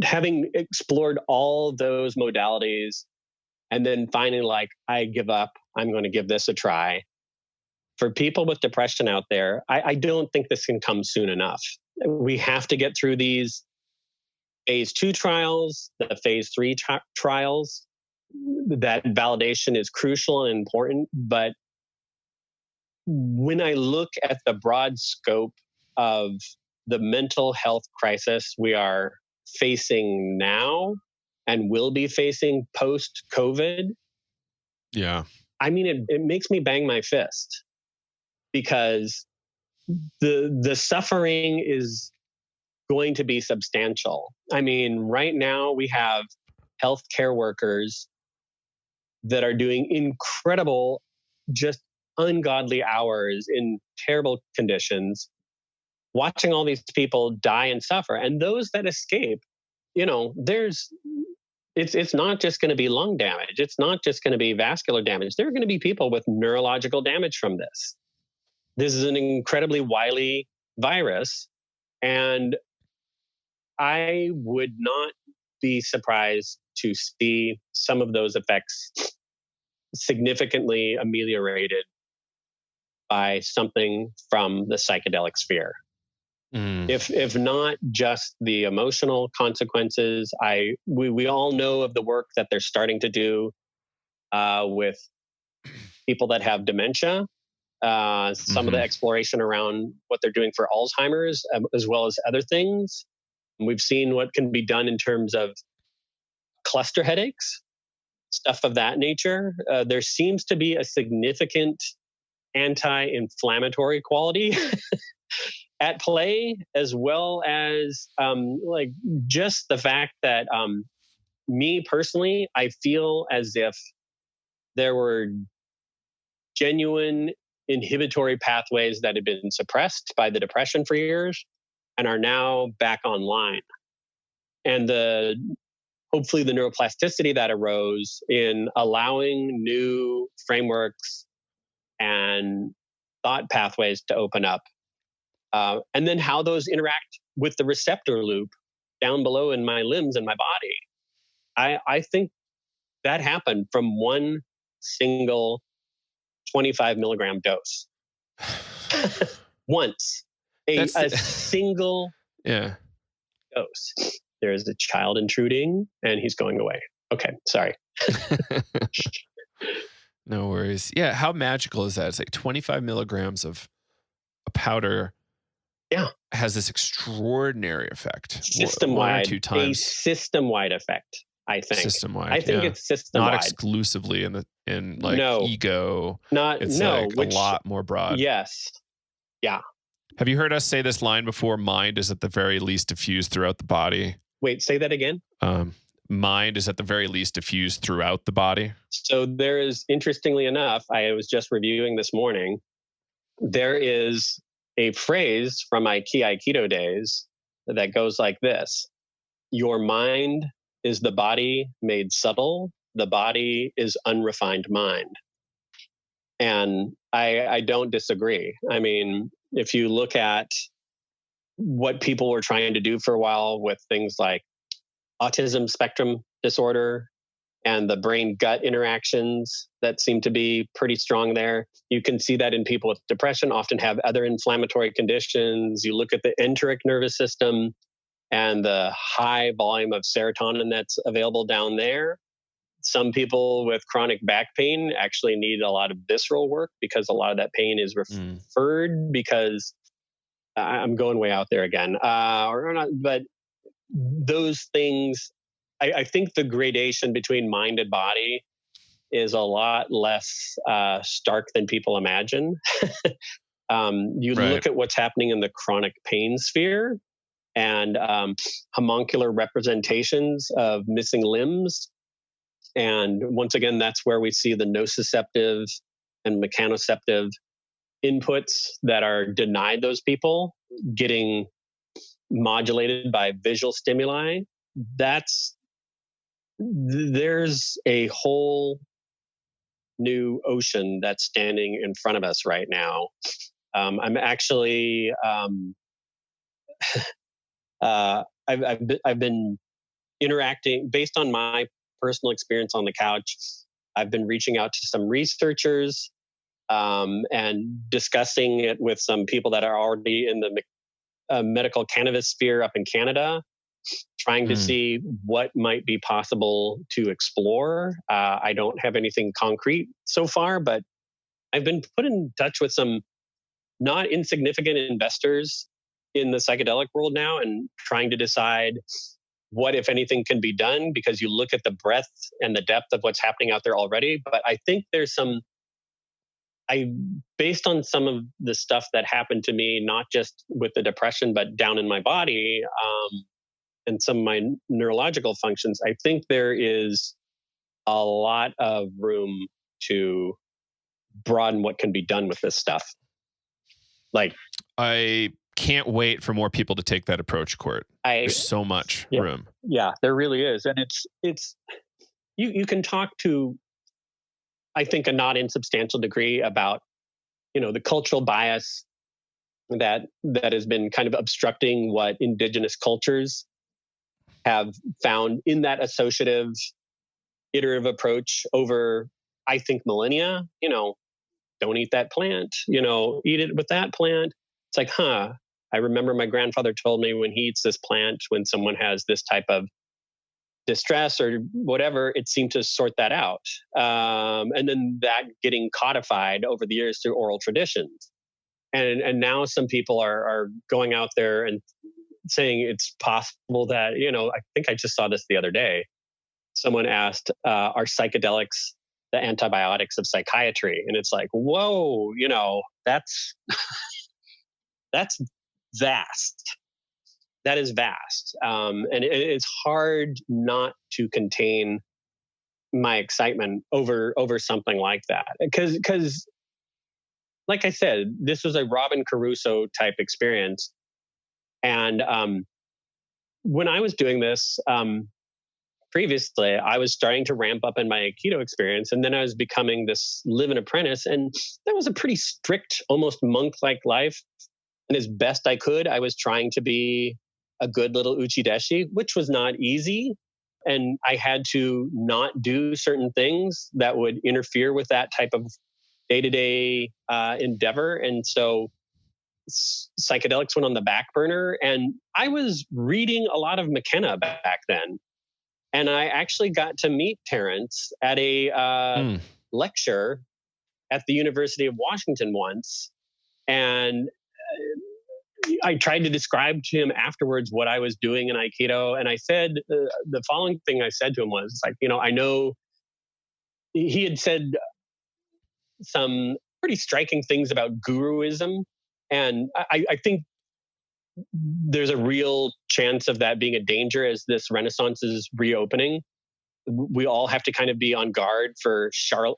having explored all those modalities and then finally like, I give up, I'm going to give this a try. For people with depression out there, I don't think this can come soon enough. We have to get through these phase 2 trials, the phase 3 trials. That validation is crucial and important. But when I look at the broad scope of the mental health crisis we are facing now and will be facing post-COVID, I mean, it makes me bang my fist, because the suffering is going to be substantial. I mean, right now we have healthcare workers that are doing incredible, just ungodly hours in terrible conditions, watching all these people die and suffer. And those that escape, it's not just going to be lung damage. It's not just going to be vascular damage. There are going to be people with neurological damage from this. This is an incredibly wily virus, and I would not be surprised to see some of those effects significantly ameliorated by something from the psychedelic sphere. If not just the emotional consequences, we all know of the work that they're starting to do with people that have dementia. Some of the exploration around what they're doing for Alzheimer's, as well as other things. We've seen what can be done in terms of cluster headaches, stuff of that nature. There seems to be a significant anti-inflammatory quality at play, as well as like just the fact that me personally, I feel as if there were genuine inhibitory pathways that had been suppressed by the depression for years and are now back online. And hopefully the neuroplasticity that arose in allowing new frameworks and thought pathways to open up. And then how those interact with the receptor loop down below in my limbs and my body. I think that happened from one single 25 milligram dose. Once. A single dose. There is a child intruding and he's going away. Okay, sorry. No worries. Yeah, how magical is that? It's like 25 milligrams of a powder. Yeah. Has this extraordinary effect. System-wide. One or two times. A system-wide effect, I think. System-wide. I think it's system-wide. Not exclusively in ego. It's a lot more broad. Yes. Yeah. Have you heard us say this line before? Mind is at the very least diffused throughout the body. Wait, say that again. Mind is at the very least diffused throughout the body. So there is, interestingly enough, I was just reviewing this morning, there is a phrase from my Ki-Aikido days that goes like this: your mind is the body made subtle, the body is unrefined mind. And I don't disagree. I mean, if you look at what people were trying to do for a while with things like autism spectrum disorder and the brain-gut interactions that seem to be pretty strong there. You can see that in people with depression, often have other inflammatory conditions. You look at the enteric nervous system and the high volume of serotonin that's available down there. Some people with chronic back pain actually need a lot of visceral work because a lot of that pain is referred because I'm going way out there again, or not, but those things, I think the gradation between mind and body is a lot less stark than people imagine. Look at what's happening in the chronic pain sphere and homuncular representations of missing limbs. And once again, that's where we see the nociceptive and mechanoceptive inputs that are denied those people getting modulated by visual stimuli. There's a whole new ocean that's standing in front of us right now. I'm actually, I've been interacting based on my personal experience on the couch. I've been reaching out to some researchers and discussing it with some people that are already in the medical cannabis sphere up in Canada, trying to see what might be possible to explore. I don't have anything concrete so far, but I've been put in touch with some not insignificant investors in the psychedelic world now and trying to decide what, if anything, can be done, because you look at the breadth and the depth of what's happening out there already. But I think there's based on some of the stuff that happened to me, not just with the depression, but down in my body and some of my neurological functions, I think there is a lot of room to broaden what can be done with this stuff. I can't wait for more people to take that approach, Court. There's so much room. Yeah, there really is. And it's you can talk to, I think, a not insubstantial degree about, the cultural bias that has been kind of obstructing what indigenous cultures have found in that associative, iterative approach over, I think, millennia. Don't eat that plant, eat it with that plant. It's like, I remember my grandfather told me when he eats this plant, when someone has this type of distress or whatever, it seemed to sort that out. And then that getting codified over the years through oral traditions. And now some people are going out there and saying it's possible that, I think I just saw this the other day. Someone asked, are psychedelics the antibiotics of psychiatry? And it's like, whoa, that's vast. that is vast. And it's hard not to contain my excitement over something like that. Because like I said, this was a Robin Caruso type experience. And when I was doing this, previously, I was starting to ramp up in my Aikido experience, and then I was becoming this live-in apprentice, and that was a pretty strict, almost monk-like life. And as best I could, I was trying to be a good little uchideshi, which was not easy. And I had to not do certain things that would interfere with that type of day-to-day endeavor. And so psychedelics went on the back burner. And I was reading a lot of McKenna back then. And I actually got to meet Terrence at a lecture at the University of Washington once. And I tried to describe to him afterwards what I was doing in Aikido. And I said, the following thing I said to him was like, I know he had said some pretty striking things about guruism. And I think there's a real chance of that being a danger as this Renaissance is reopening. We all have to kind of be on guard for spiritual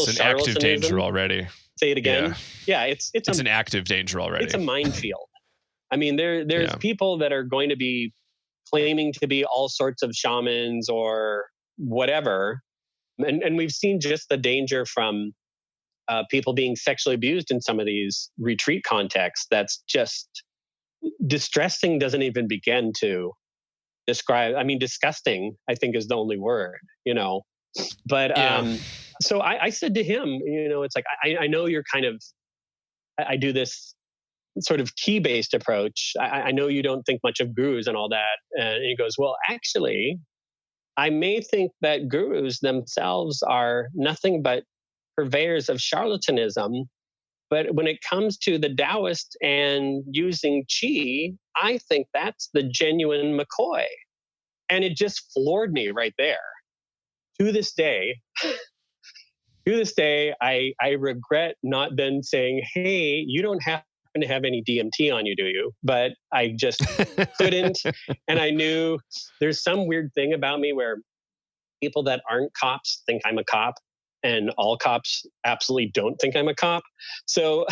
it's an active danger already. Say it again. Yeah, it's an active danger already. It's a minefield. I mean, there's people that are going to be claiming to be all sorts of shamans or whatever. And we've seen just the danger from people being sexually abused in some of these retreat contexts. That's just distressing, doesn't even begin to describe. I mean, disgusting, I think, is the only word, But so I said to him, it's like, I know you're kind of, I do this sort of key-based approach. I know you don't think much of gurus and all that. And he goes, well, actually, I may think that gurus themselves are nothing but purveyors of charlatanism. But when it comes to the Taoist and using Qi, I think that's the genuine McCoy. And it just floored me right there. To this day, I regret not then saying, hey, you don't happen to have any DMT on you, do you? But I just couldn't. And I knew there's some weird thing about me where people that aren't cops think I'm a cop. And all cops absolutely don't think I'm a cop. So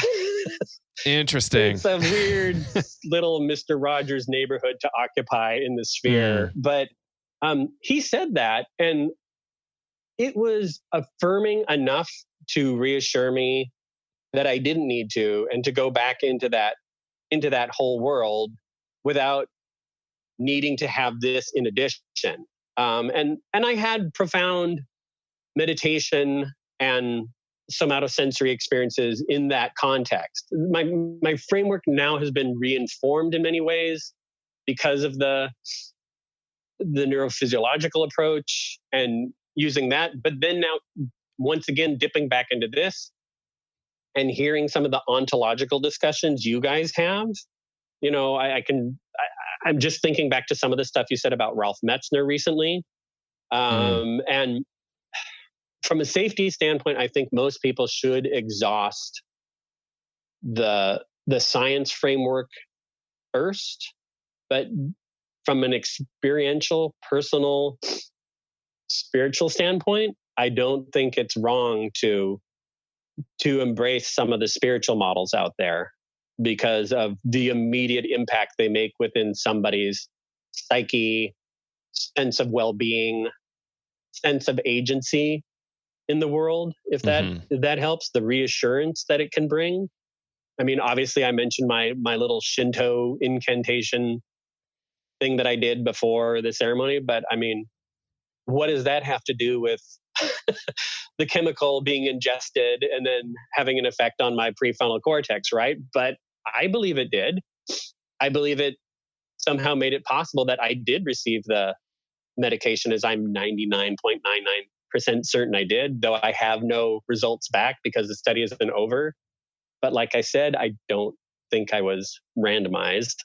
interesting. It's a weird little Mr. Rogers neighborhood to occupy in the sphere. But he said that, and it was affirming enough to reassure me that I didn't need to, and to go back into that whole world without needing to have this in addition. And I had profound meditation and somatosensory experiences in that context. My framework now has been reinformed in many ways because of the neurophysiological approach and using that. But then now, once again, dipping back into this and hearing some of the ontological discussions you guys have, I'm just thinking back to some of the stuff you said about Ralph Metzner recently. And from a safety standpoint, I think most people should exhaust the science framework first. But from an experiential, personal, spiritual standpoint, I don't think it's wrong to embrace some of the spiritual models out there because of the immediate impact they make within somebody's psyche, sense of well-being, sense of agency in the world, if that helps, the reassurance that it can bring. I mean, obviously I mentioned my little Shinto incantation thing that I did before the ceremony, but I mean, what does that have to do with the chemical being ingested and then having an effect on my prefrontal cortex, right? But I believe it did. I believe it somehow made it possible that I did receive the medication, as I'm 99.99% certain I did, though I have no results back because the study isn't over. But like I said, I don't think I was randomized.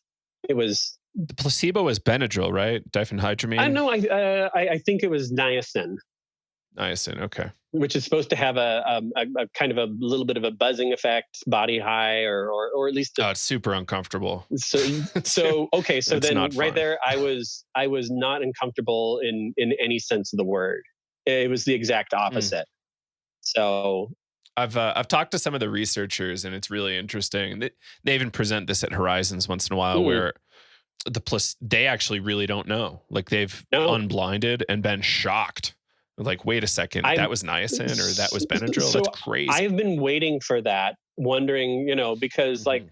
It was... The placebo was Benadryl, right? Diphenhydramine? I know. I think it was niacin. Niacin. Okay. which is supposed to have a kind of a little bit of a buzzing effect, body high, or at least Oh, it's super uncomfortable. so okay. So It's then not right fun. there, I was not uncomfortable in any sense of the word. It was the exact opposite. So I've talked to some of the researchers, and it's really interesting. They even present this at Horizons once in a while, where they actually really don't know. Like they've no, unblinded and been shocked. Like, wait a second, that was niacin or that was Benadryl. So That's crazy. I've been waiting for that, wondering, because like,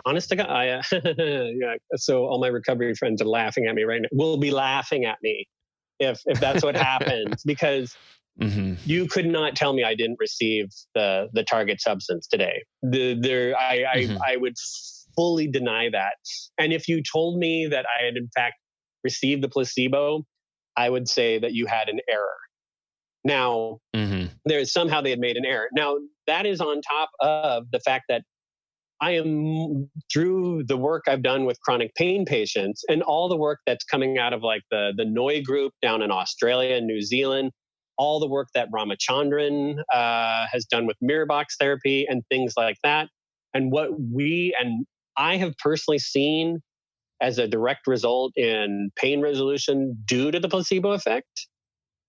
honest to God, yeah, so all my recovery friends are laughing at me right now. Will be laughing at me if that's what happens, because you could not tell me I didn't receive the target substance today. I would fully deny that. And if you told me that I had in fact received the placebo, I would say that you had an error. Now, somehow they had made an error. Now, that is on top of the fact that I am, through the work I've done with chronic pain patients and all the work that's coming out of like the Noi group down in Australia and New Zealand, all the work that Ramachandran has done with mirror box therapy and things like that. And what I have personally seen as a direct result in pain resolution due to the placebo effect.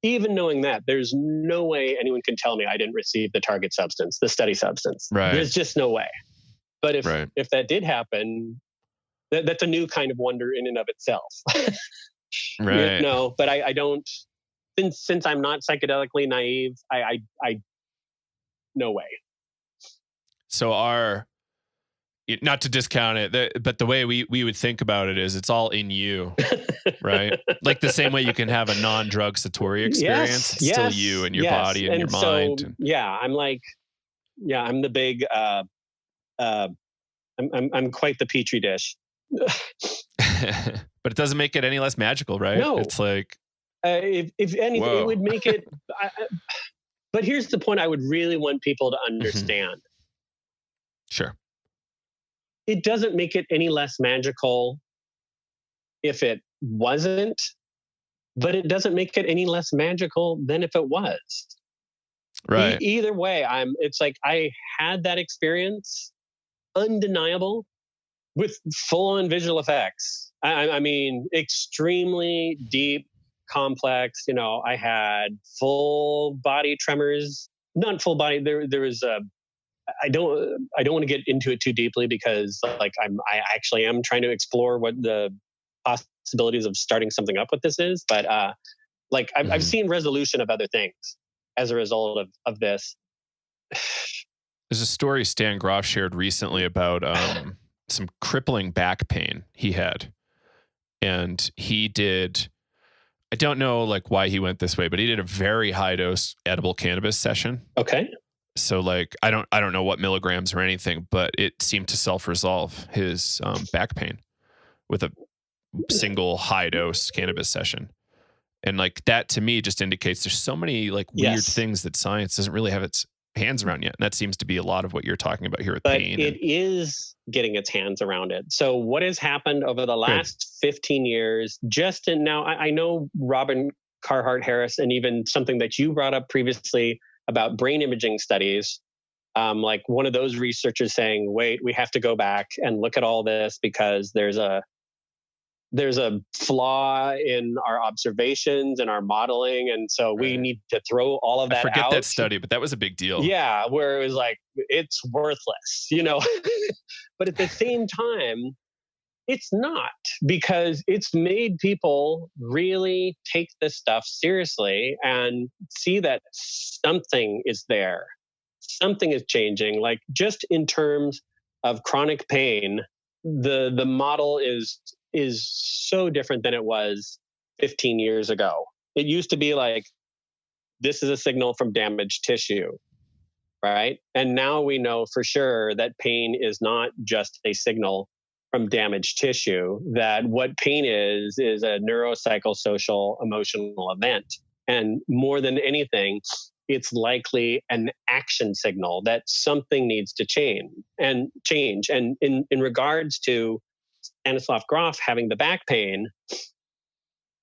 Even knowing that, there's no way anyone can tell me I didn't receive the target substance, the study substance. Right. There's just no way. But if that did happen, that's a new kind of wonder in and of itself. Right. No, but I don't. Since I'm not psychedelically naive, I no way. So not to discount it, but the way we would think about it is it's all in you, right? Like the same way you can have a non-drug Satori experience, it's still you and your body and your mind. So, I'm the big, I'm quite the petri dish. But it doesn't make it any less magical, right? No. It's like, if anything, it would make it, but here's the point I would really want people to understand. Sure. It doesn't make it any less magical if it wasn't, but it doesn't make it any less magical than if it was. Right. Either way, it's like I had that experience, undeniable, with full-on visual effects. I mean, extremely deep, complex. I had full body tremors, not full body. There was I don't want to get into it too deeply because like I actually am trying to explore what the possibilities of starting something up with this is. But I've seen resolution of other things as a result of this. There's a story Stan Groff shared recently about some crippling back pain he had. And he did, I don't know like why he went this way, but he did a very high dose edible cannabis session. Okay. So like, I don't know what milligrams or anything, but it seemed to self-resolve his back pain with a single high dose cannabis session. And like that to me just indicates there's so many like weird things that science doesn't really have its hands around yet. And that seems to be a lot of what you're talking about here with pain. It is getting its hands around it. So what has happened over the last 15 years, just in now, I know Robin Carhart Harris, and even something that you brought up previously about brain imaging studies, like one of those researchers saying, wait, we have to go back and look at all this because there's a flaw in our observations and our modeling. And so we need to throw all of that out. I forget that study, but that was a big deal. Yeah, where it was like, it's worthless, But at the same time, it's not, because it's made people really take this stuff seriously and see that something is there. Something is changing. Like just in terms of chronic pain, the model is so different than it was 15 years ago. It used to be like, this is a signal from damaged tissue, right? And now we know for sure that pain is not just a signal from damaged tissue, that what pain is a neuropsychosocial emotional event. And more than anything, it's likely an action signal that something needs to change. And in regards to Stanislav Grof having the back pain,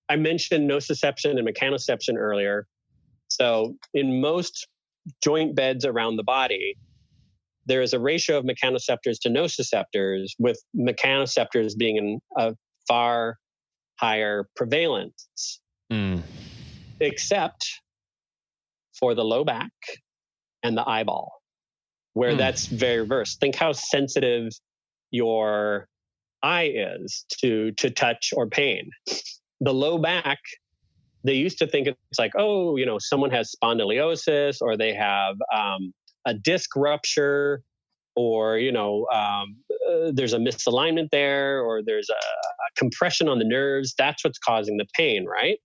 I mentioned nociception and mechanoception earlier. So in most joint beds around the body, there is a ratio of mechanoceptors to nociceptors, with mechanoceptors being in a far higher prevalence, except for the low back and the eyeball, where that's very reverse. Think how sensitive your eye is to touch or pain. The low back, they used to think it's like, oh, someone has spondylosis, or they have a disc rupture, or there's a misalignment there, or there's a compression on the nerves. That's what's causing the pain, right?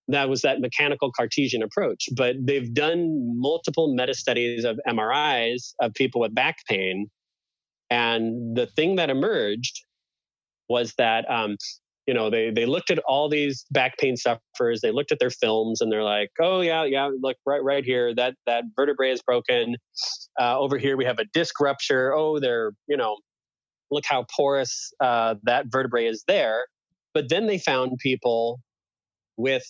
That was that mechanical Cartesian approach. But they've done multiple meta studies of MRIs of people with back pain, and the thing that emerged was that they looked at all these back pain sufferers. They looked at their films, and they're like, oh yeah, look right here, that vertebrae is broken. Over here we have a disc rupture. Oh, look how porous that vertebrae is there. But then they found people with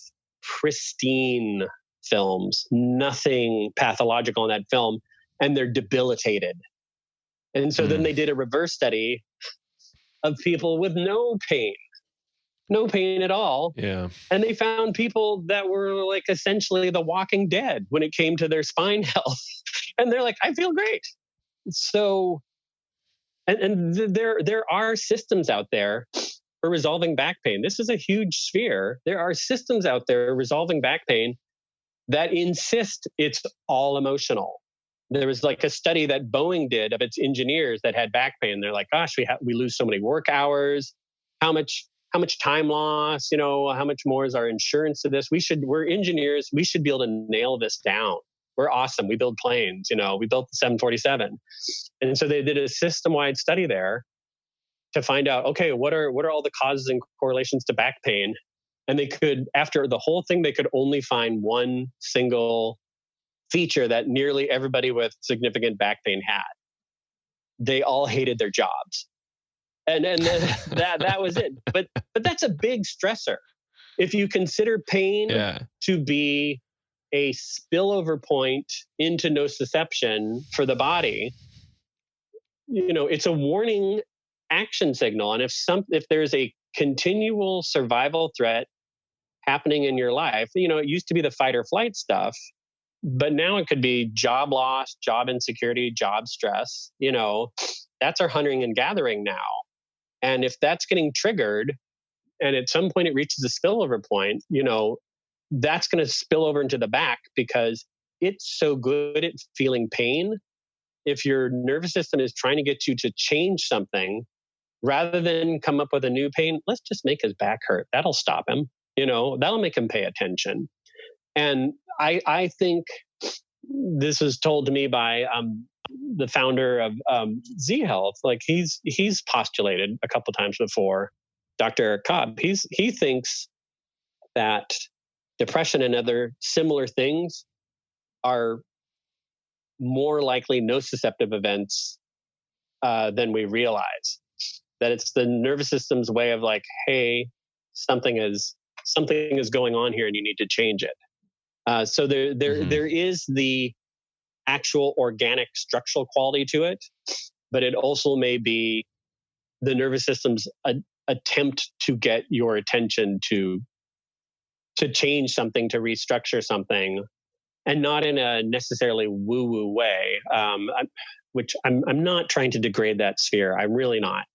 pristine films, nothing pathological in that film, and they're debilitated. And so then they did a reverse study of people with no pain at all. Yeah. And they found people that were like essentially the walking dead when it came to their spine health. And they're like, I feel great. So, and there are systems out there for resolving back pain. This is a huge sphere. There are systems out there resolving back pain that insist it's all emotional. There was like a study that Boeing did of its engineers that had back pain. They're like, gosh, we lose so many work hours. How much time loss? How much more is our insurance to this? We're engineers. We should be able to nail this down. We're awesome. We build planes. We built the 747. And so they did a system-wide study there to find out, okay, what are all the causes and correlations to back pain? And they could, after the whole thing, they could only find one single feature that nearly everybody with significant back pain had. They all hated their jobs. And that was it. But that's a big stressor. If you consider pain to be a spillover point into nociception for the body, it's a warning action signal. And if there's a continual survival threat happening in your life, it used to be the fight or flight stuff, but now it could be job loss, job insecurity, job stress. That's our hunting and gathering now. And if that's getting triggered, and at some point it reaches a spillover point, that's going to spill over into the back because it's so good at feeling pain. If your nervous system is trying to get you to change something, rather than come up with a new pain, let's just make his back hurt. That'll stop him. That'll make him pay attention. And I think this was told to me by the founder of Z Health. Like he's postulated a couple times before, Dr. Eric Cobb. He thinks that depression and other similar things are more likely nociceptive events than we realize. That it's the nervous system's way of like, hey, something is going on here, and you need to change it. So there is the actual organic structural quality to it, but it also may be the nervous system's attempt to get your attention to change something, to restructure something, and not in a necessarily woo-woo way, which I'm not trying to degrade that sphere. I'm really not.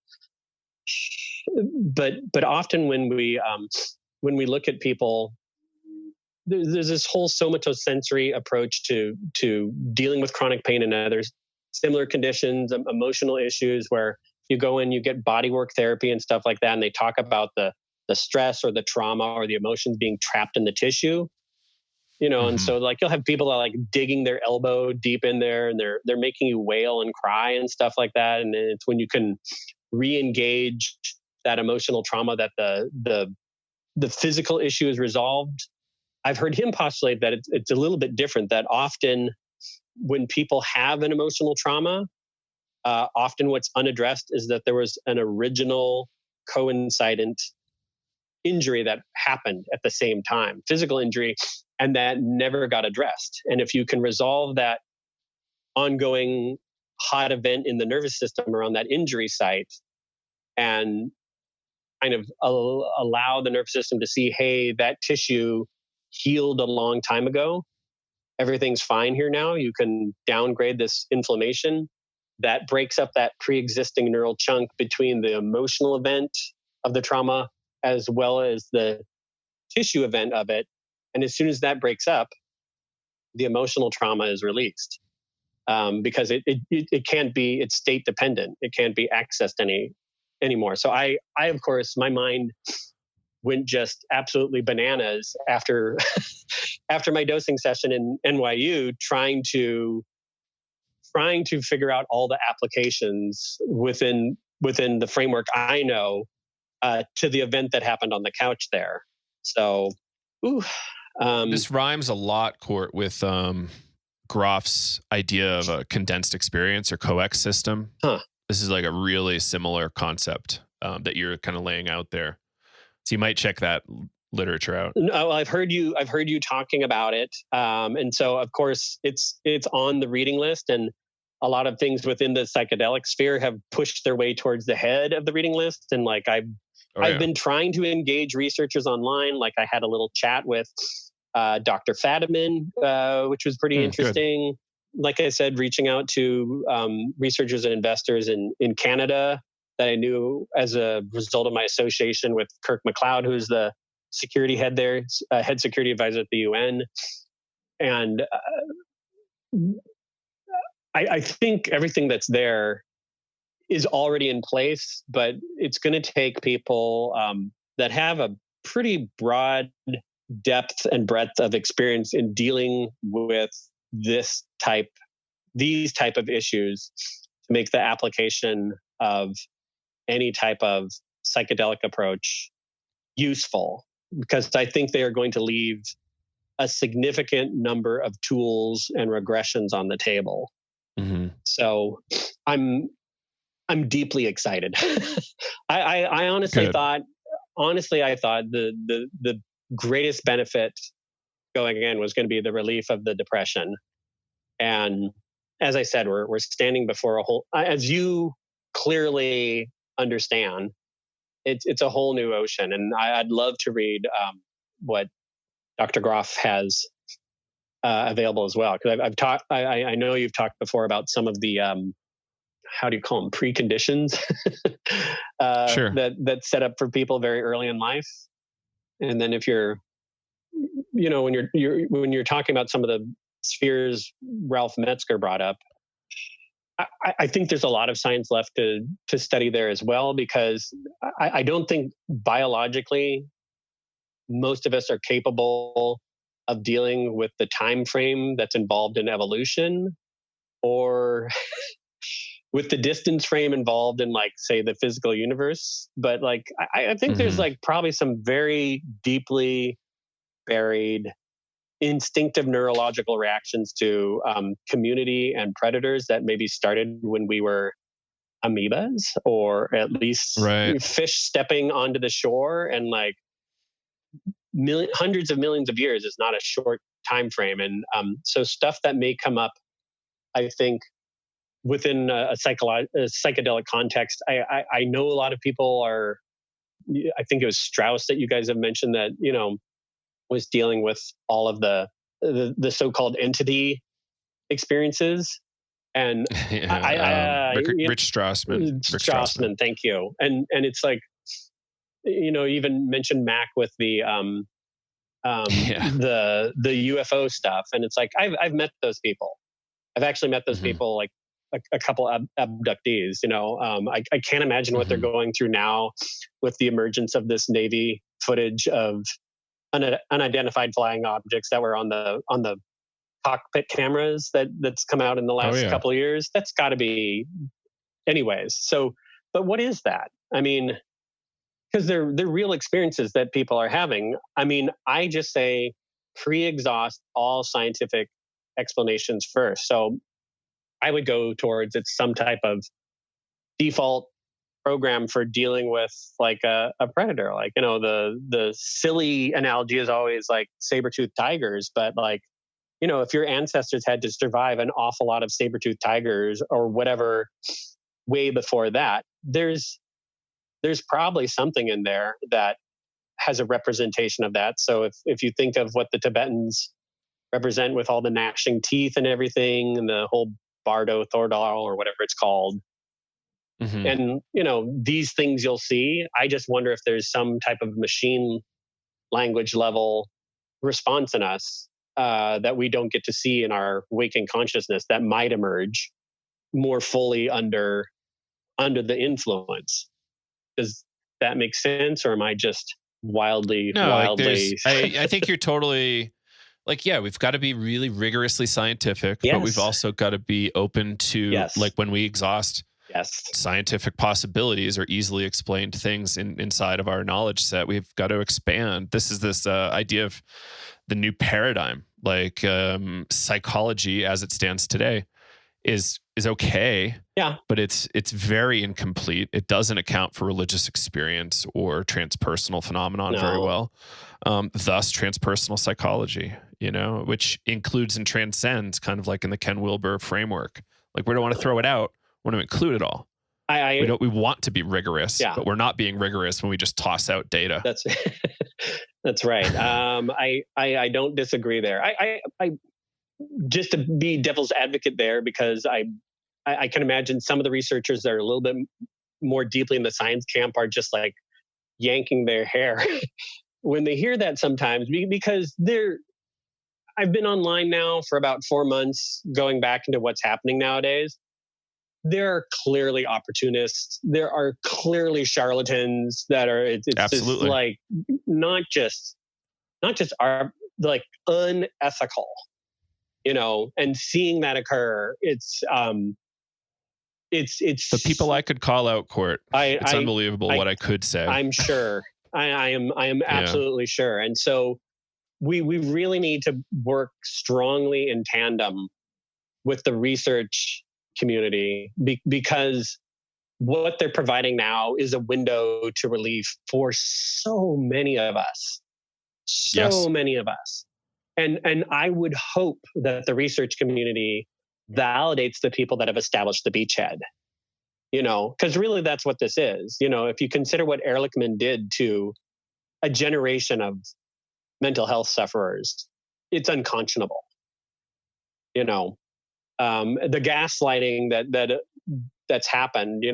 But often when we look at people, there's this whole somatosensory approach to dealing with chronic pain and other similar conditions, emotional issues, where you go in, you get bodywork therapy and stuff like that, and they talk about the stress or the trauma or the emotions being trapped in the tissue. And so like you'll have people that are like digging their elbow deep in there, and they're making you wail and cry and stuff like that. And it's when you can re-engage that emotional trauma that the physical issue is resolved. I've heard him postulate that it's a little bit different, that often when people have an emotional trauma, often what's unaddressed is that there was an original coincident injury that happened at the same time, physical injury. and that never got addressed. And if you can resolve that ongoing hot event in the nervous system around that injury site and kind of allow the nervous system to see, hey, that tissue healed a long time ago. Everything's fine here now. You can downgrade this inflammation. That breaks up that pre-existing neural chunk between the emotional event of the trauma as well as the tissue event of it. And as soon as that breaks up, the emotional trauma is released because it can't be, it's state dependent. It can't be accessed anymore. So I of course, my mind went just absolutely bananas after after my dosing session in NYU, trying to figure out all the applications within the framework I know to the event that happened on the couch there. So, this rhymes a lot, Court, with Groff's idea of a condensed experience or COEX system. Huh. This is like a really similar concept that you're kind of laying out there. So you might check that literature out. No, I've heard you talking about it, and so of course it's on the reading list, and a lot of things within the psychedelic sphere have pushed their way towards the head of the reading list. And like I've been trying to engage researchers online. Like I had a little chat with Dr. Fadiman, which was pretty interesting. Good. Like I said, reaching out to researchers and investors in Canada that I knew as a result of my association with Kirk MacLeod, who's the security head there, head security advisor at the UN. And I think everything that's there is already in place, but it's going to take people that have a pretty broad depth and breadth of experience in dealing with these type of issues to make the application of any type of psychedelic approach useful, because I think they are going to leave a significant number of tools and regressions on the table. Mm-hmm. So I'm deeply excited. I honestly thought the greatest benefit going in was going to be the relief of the depression. And as I said, we're standing before a whole, as you clearly understand, it's a whole new ocean. And I'd love to read what Dr. Groff has available as well. Because I've talked, I know you've talked before about some of the, how do you call them, preconditions sure. that set up for people very early in life. And then if you're, when you're talking about some of the spheres Ralph Metzger brought up, I think there's a lot of science left to study there as well, because I don't think biologically most of us are capable of dealing with the time frame that's involved in evolution, or with the distance frame involved in, like, say, the physical universe. But like, I think there's like probably some very deeply buried instinctive neurological reactions to community and predators that maybe started when we were amoebas, or at least fish stepping onto the shore. And like hundreds of millions of years is not a short time frame. And so stuff that may come up, I think, within a psychedelic context. I know a lot of people are, I think it was Strauss that you guys have mentioned that, was dealing with all of the so-called entity experiences. And Rich Strassman. Strassman, thank you. And it's like, even mentioned Mac with the UFO stuff. And it's like, I've met those people. I've actually met those people, like a couple abductees. I can't imagine what they're going through now with the emergence of this Navy footage of unidentified flying objects that were on the cockpit cameras that's come out in the last couple of years. That's got to be, anyways. So, but what is that? I mean, because they're real experiences that people are having. I mean, I just say pre-exhaust all scientific explanations first. So I would go towards it's some type of default program for dealing with like a predator. Like, the silly analogy is always like saber-toothed tigers, but like, if your ancestors had to survive an awful lot of saber-toothed tigers or whatever way before that, there's probably something in there that has a representation of that. So if you think of what the Tibetans represent with all the gnashing teeth and everything, and the whole Bardo Thordal or whatever it's called, and these things you'll see, I just wonder if there's some type of machine language level response in us that we don't get to see in our waking consciousness that might emerge more fully under the influence. Does that make sense, or am I just wildly? I think you're totally like, yeah, we've got to be really rigorously scientific, but we've also got to be open to like when we exhaust scientific possibilities or easily explained things inside of our knowledge set, we've got to expand. This is this idea of the new paradigm, like psychology as it stands today is okay. Yeah. But it's very incomplete. It doesn't account for religious experience or transpersonal phenomenon very well. Thus transpersonal psychology, which includes and transcends, kind of like in the Ken Wilber framework. Like, we don't want to throw it out. We want to include it all. We want to be rigorous, but we're not being rigorous when we just toss out data. That's right. I don't disagree there. I just to be devil's advocate there, because I can imagine some of the researchers that are a little bit more deeply in the science camp are just like yanking their hair when they hear that sometimes, because I've been online now for about 4 months, going back into what's happening nowadays. There are clearly opportunists. There are clearly charlatans that are, it's Absolutely. just like, not just like unethical, and seeing that occur, it's the people I could call out, Court. It's unbelievable what I could say. I'm sure. I am absolutely sure. And so we really need to work strongly in tandem with the research community, because what they're providing now is a window to relief for so many of us. Many of us. And I would hope that the research community validates the people that have established the beachhead, because really that's what this is. If you consider what Ehrlichman did to a generation of mental health sufferers, it's unconscionable. The gaslighting that's happened,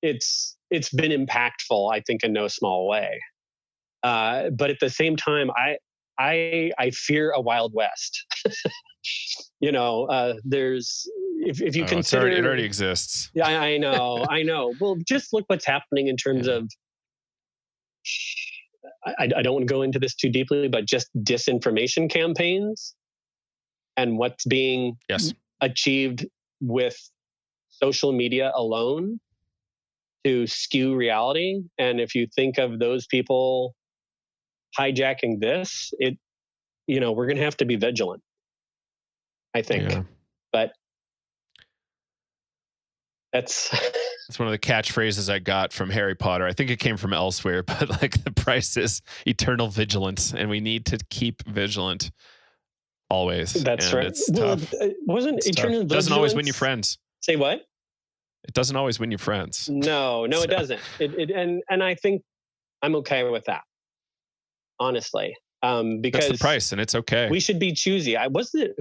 it's been impactful, I think, in no small way. But at the same time, I fear a Wild West. There's if you consider it already exists. Yeah, I know. Well, just look what's happening in terms of. I don't want to go into this too deeply, but just disinformation campaigns and what's being achieved with social media alone to skew reality. And if you think of those people hijacking this, we're going to have to be vigilant, I think. Yeah. But that's one of the catchphrases I got from Harry Potter. I think it came from elsewhere, but like, the price is eternal vigilance, and we need to keep vigilant always. That's right. It's tough. Wasn't eternal vigilance? It doesn't always win you friends. Say what? It doesn't always win you friends. No, it doesn't. And I think I'm okay with that, honestly. Because that's the price, and it's okay. We should be choosy.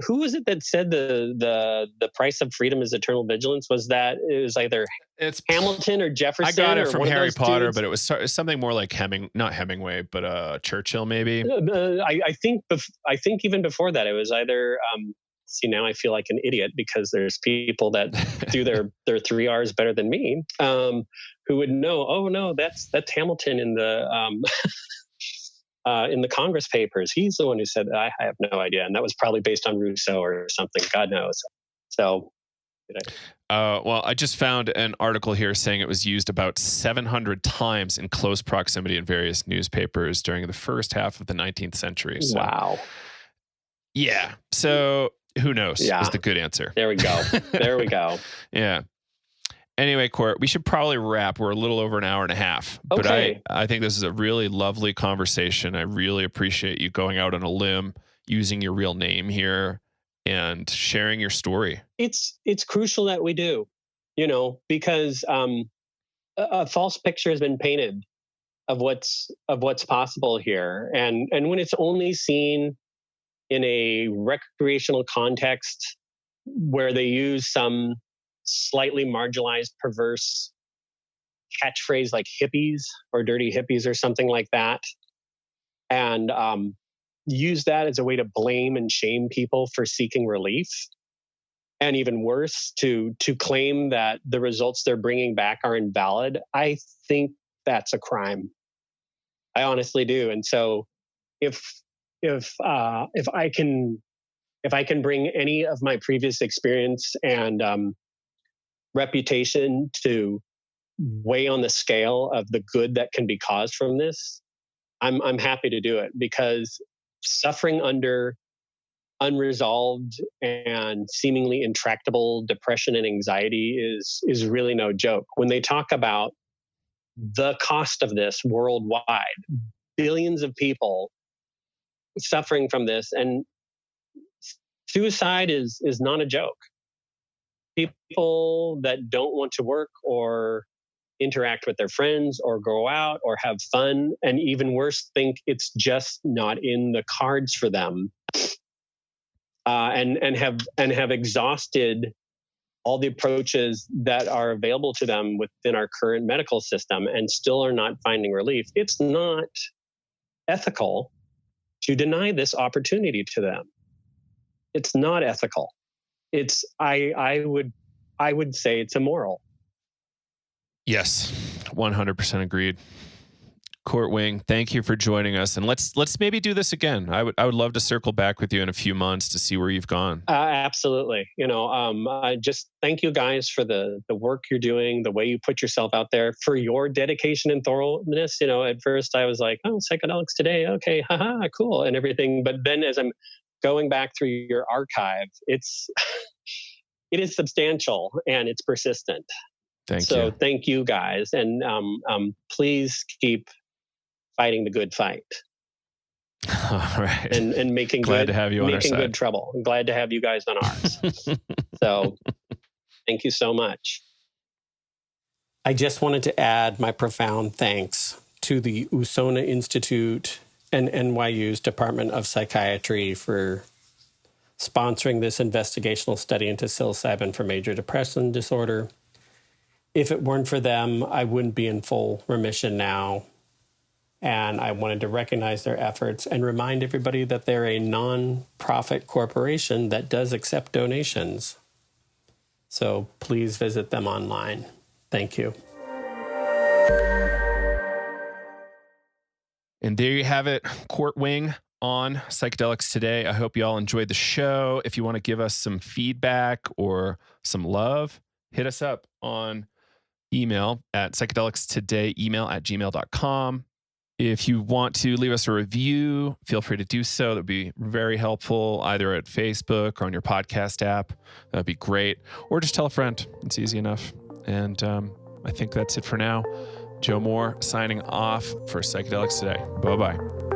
Who was it that said the price of freedom is eternal vigilance? Was that it was either Hamilton or Jefferson? I got it from Harry Potter, but it was something more like not Hemingway, but Churchill maybe. I think even before that, it was either. See, now I feel like an idiot because there's people that do their 3 R's better than me, who would know. Oh no, that's Hamilton in the. In the Congress papers, he's the one who said that. I have no idea, and that was probably based on Rousseau or something. God knows. So, well, I just found an article here saying it was used about 700 times in close proximity in various newspapers during the first half of the 19th century. So, wow. Yeah. So who knows? Is the good answer. There we go. Yeah. Anyway, Court, we should probably wrap. We're a little over an hour and a half. Okay. But I think this is a really lovely conversation. I really appreciate you going out on a limb, using your real name here, and sharing your story. It's crucial that we do, because a false picture has been painted of what's possible here, and when it's only seen in a recreational context where they use some slightly marginalized, perverse catchphrase like hippies or dirty hippies or something like that, and use that as a way to blame and shame people for seeking relief, and even worse, to claim that the results they're bringing back are invalid. I think that's a crime. I honestly do. And so, if I can bring any of my previous experience and reputation to weigh on the scale of the good that can be caused from this, I'm happy to do it, because suffering under unresolved and seemingly intractable depression and anxiety is really no joke. When they talk about the cost of this worldwide, billions of people suffering from this, and suicide is not a joke. People that don't want to work or interact with their friends or go out or have fun, and even worse, think it's just not in the cards for them, and have exhausted all the approaches that are available to them within our current medical system and still are not finding relief. It's not ethical to deny this opportunity to them. It's not ethical. I would say it's immoral. Yes, 100% agreed. Court Wing, thank you for joining us, and let's maybe do this again. I would love to circle back with you in a few months to see where you've gone. Absolutely. I just thank you guys for the work you're doing, the way you put yourself out there, for your dedication and thoroughness. At first I was like, oh, psychedelics today, okay, haha, cool, and everything. But then as I'm going back through your archive, it is substantial and it's persistent. So thank you guys, and please keep fighting the good fight. All right. And making glad to have you on our side. Good trouble. I'm glad to have you guys on ours. So thank you so much. I just wanted to add my profound thanks to the Usona Institute and NYU's Department of Psychiatry for sponsoring this investigational study into psilocybin for major depressive disorder. If it weren't for them, I wouldn't be in full remission now. And I wanted to recognize their efforts and remind everybody that they're a non-profit corporation that does accept donations. So please visit them online. Thank you. And there you have it, Court Wing on Psychedelics Today. I hope you all enjoyed the show. If you want to give us some feedback or some love, hit us up on email at psychedelicstoday@gmail.com. If you want to leave us a review, feel free to do so. That would be very helpful, either at Facebook or on your podcast app. That would be great. Or just tell a friend. It's easy enough. And I think that's it for now. Joe Moore signing off for Psychedelics Today. Bye-bye.